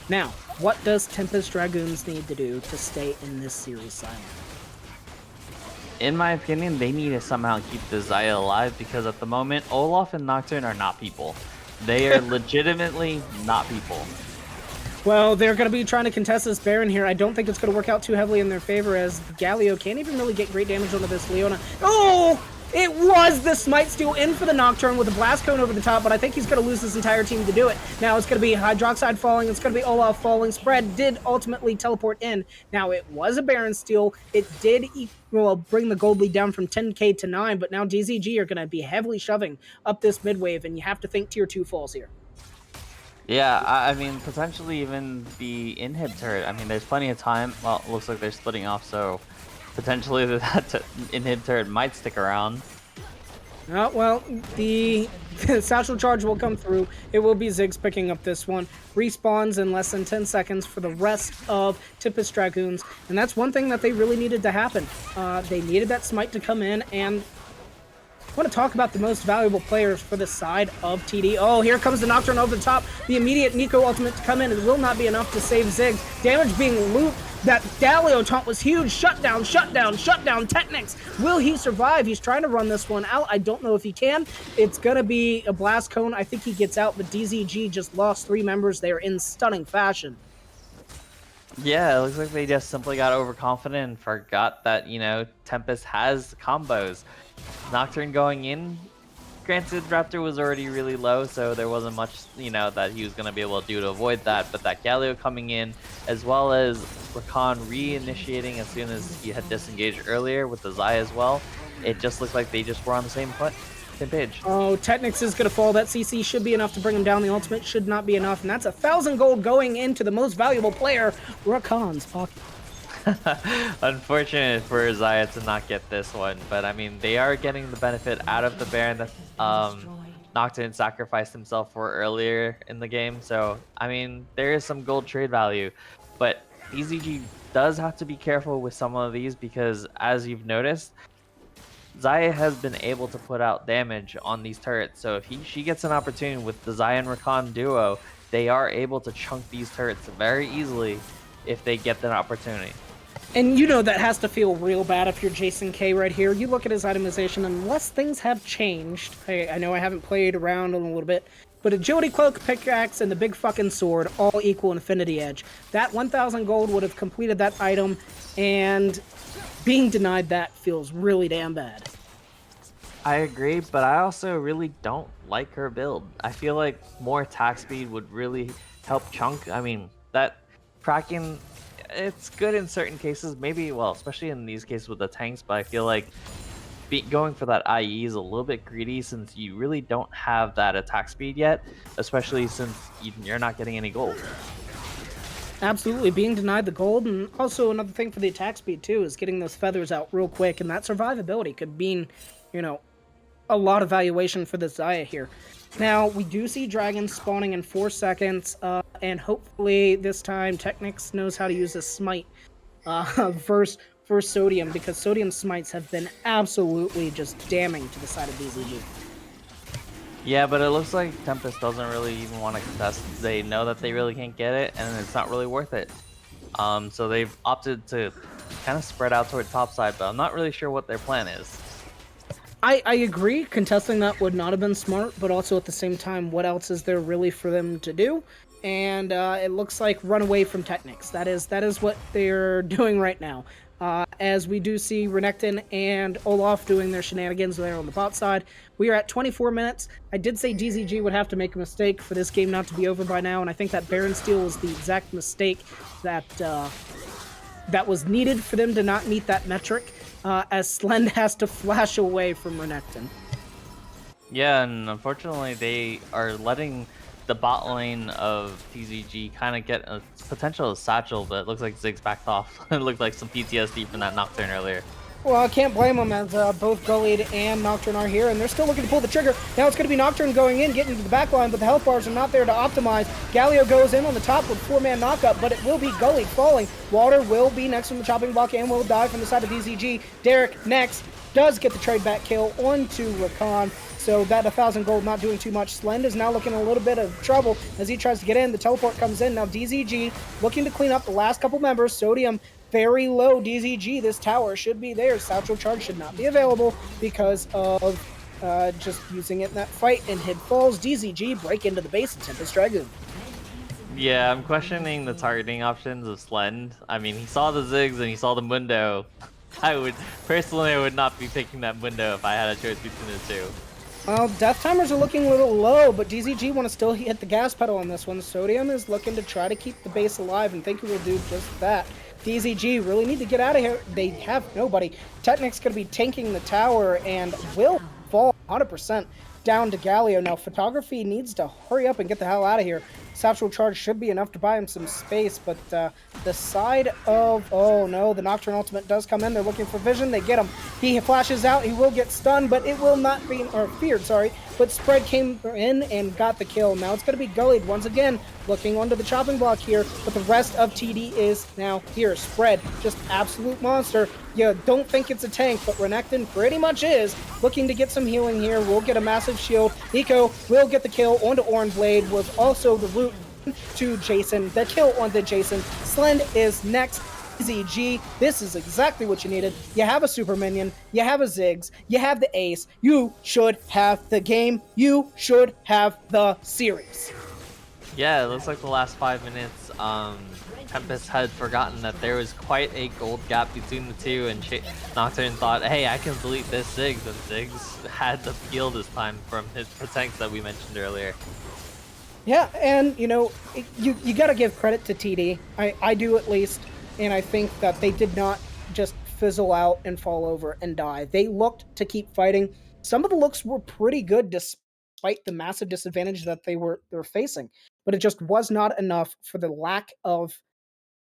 Now, what does Tempest Dragoons need to do to stay in this series silent? In my opinion, they need to somehow keep the Zaya alive because at the moment, Olaf and Nocturne are not people. They are legitimately not people. Well, they're going to be trying to contest this Baron here. I don't think it's going to work out too heavily in their favor as Galio can't even really get great damage onto this Leona. Oh! It was the Smite Steal in for the Nocturne with the Blast Cone over the top, but I think he's going to lose his entire team to do it. Now it's going to be Hydroxide falling, it's going to be Olaf falling. Spread did ultimately teleport in. Now it was a Baron Steal. It did bring the gold lead down from 10k to 9, but now DZG are going to be heavily shoving up this mid wave, and you have to think tier 2 falls here. Yeah, I mean, potentially even the inhib turret. I mean, there's plenty of time. Well, it looks like they're splitting off, so potentially that inhib turret might stick around. Oh, well, the satchel charge will come through. It will be Ziggs picking up this one. Respawns in less than 10 seconds for the rest of Tempest Dragoons. And that's one thing that they really needed to happen. They needed that Smite to come in, and I want to talk about the most valuable players for the side of TD. Oh, here comes the Nocturne over the top. The immediate Nico ultimate to come in. It will not be enough to save Ziggs. Damage being looped. That Galio taunt was huge. Shutdown, shutdown, shutdown. Technics. Will he survive? He's trying to run this one out. I don't know if he can. It's going to be a Blast Cone. I think he gets out, but DZG just lost 3 members there in stunning fashion. Yeah, it looks like they just simply got overconfident and forgot that, you know, Tempest has combos. Nocturne going in, granted Raptor was already really low, so there wasn't much, you know, that he was going to be able to do to avoid that, but that Galio coming in, as well as Rakan reinitiating as soon as he had disengaged earlier with the Zaya as well, it just looked like they just were on the same page. Oh, Technics is going to fall. That CC should be enough to bring him down. The ultimate should not be enough, and that's 1,000 gold going into the most valuable player, Rakan's pocket. Unfortunate for Zaya to not get this one, but I mean, they are getting the benefit out of the Baron that Nocturne sacrificed himself for earlier in the game, so I mean, there is some gold trade value, but DZG does have to be careful with some of these because, as you've noticed, Zaya has been able to put out damage on these turrets, so if she gets an opportunity with the Zaya and Rakan duo, they are able to chunk these turrets very easily if they get that opportunity. And you know that has to feel real bad if you're Jason K right here. You look at his itemization, unless things have changed. I know I haven't played around in a little bit, but Agility Cloak, Pickaxe, and the big fucking sword all equal Infinity Edge. That 1,000 gold would have completed that item, and being denied that feels really damn bad. I agree, but I also really don't like her build. I feel like more attack speed would really help chunk. I mean, that Kraken, it's good in certain cases, maybe, well, especially in these cases with the tanks, but I feel like going for that IE is a little bit greedy since you really don't have that attack speed yet, especially since you're not getting any gold. Absolutely, being denied the gold, and also another thing for the attack speed too is getting those feathers out real quick, and that survivability could mean, you know, a lot of valuation for the Zaya here. Now, we do see dragons spawning in 4 seconds, and hopefully this time Technics knows how to use a smite versus Sodium, because Sodium smites have been absolutely just damning to the side of DZG. Yeah, but it looks like Tempest doesn't really even want to contest. They know that they really can't get it, and it's not really worth it. So they've opted to kind of spread out toward top side, but I'm not really sure what their plan is. I agree, contesting that would not have been smart, but also at the same time, what else is there really for them to do? And it looks like run away from Technics. That is what they're doing right now. As we do see Renekton and Olaf doing their shenanigans there on the bot side. We are at 24 minutes. I did say DZG would have to make a mistake for this game not to be over by now, and I think that Baron steal was the exact mistake that that was needed for them to not meet that metric, as Slend has to flash away from Renekton. Yeah, and unfortunately they are letting the bot lane of TZG kind of get a potential satchel, but it looks like Ziggs backed off. It looked like some PTSD from that Nocturne earlier. Well, I can't blame them as both Gullied and Nocturne are here, and they're still looking to pull the trigger. Now it's going to be Nocturne going in, getting into the back line, but the health bars are not there to optimize. Galio goes in on the top with 4-man knockup, but it will be Gullied falling. Water will be next on the chopping block and will die from the side of DZG. Derek next does get the trade back kill onto Rakan. So that 1,000 gold not doing too much. Slend is now looking in a little bit of trouble as he tries to get in. The teleport comes in. Now DZG looking to clean up the last couple members. Sodium very low. DZG, this tower should be there. Satchel Charge should not be available because of just using it in that fight. And Hid falls. DZG break into the base of Tempest Dragoon. Yeah, I'm questioning the targeting options of Slend. I mean, he saw the Ziggs and he saw the Mundo. I would not be picking that Mundo if I had a choice between the two. Well, death timers are looking a little low, but DZG want to still hit the gas pedal on this one. Sodium is looking to try to keep the base alive and think he will do just that. DZG really need to get out of here. They have nobody. Technic's going to be tanking the tower and will fall 100% down to Galio. Now, Photography needs to hurry up and get the hell out of here. Satchel Charge should be enough to buy him some space, but the side of... Oh, no, the Nocturne Ultimate does come in. They're looking for Vision. They get him. He flashes out. He will get stunned, but it will not be... Or feared, sorry. But Spread came in and got the kill. Now it's going to be Gullied once again, looking onto the chopping block here, but the rest of TD is now here. Spread, just absolute monster. You don't think it's a tank, but Renekton pretty much is. Looking to get some healing here. We'll get a massive shield. Nico will get the kill onto Oranblade, was also the route to Jason. The kill onto Jason. Slend is next. DZG, this is exactly what you needed. You have a super minion, you have a Ziggs, you have the ace. You should have the game. You should have the series. Yeah, it looks like the last 5 minutes, Tempest had forgotten that there was quite a gold gap between the two, and Nocturne thought, hey, I can delete this Ziggs, and Ziggs had the peel this time from the tanks that we mentioned earlier. Yeah, and, you know, you got to give credit to TD. I do at least. And I think that they did not just fizzle out and fall over and die. They looked to keep fighting. Some of the looks were pretty good despite the massive disadvantage that they were facing. But it just was not enough for the lack of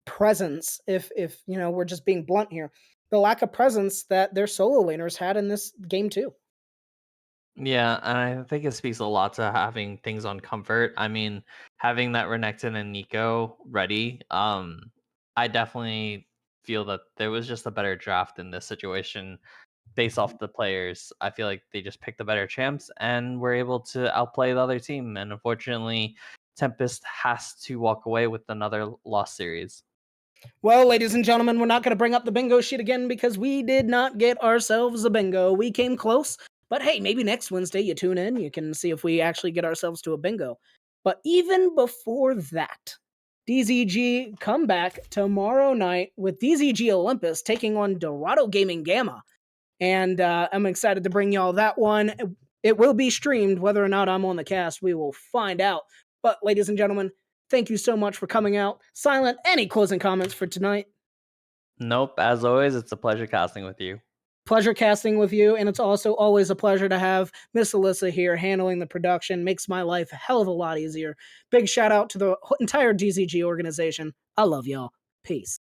presence, if you know, we're just being blunt here. The lack of presence that their solo laners had in this game too. Yeah, and I think it speaks a lot to having things on comfort. I mean, having that Renekton and Nico ready, I definitely feel that there was just a better draft in this situation based off the players. I feel like they just picked the better champs and were able to outplay the other team. And unfortunately, Tempest has to walk away with another lost series. Well, ladies and gentlemen, we're not going to bring up the bingo sheet again because we did not get ourselves a bingo. We came close, but hey, maybe next Wednesday you tune in, you can see if we actually get ourselves to a bingo. But even before that, DZG come back tomorrow night with DZG Olympus taking on Dorado Gaming Gamma. And I'm excited to bring y'all that one. It will be streamed. Whether or not I'm on the cast, we will find out. But ladies and gentlemen, thank you so much for coming out. Silent, any closing comments for tonight? Nope, as always, it's a pleasure casting with you. Pleasure casting with you, and it's also always a pleasure to have Miss Alyssa here handling the production. Makes my life a hell of a lot easier. Big shout out to the entire DZG organization. I love y'all. Peace.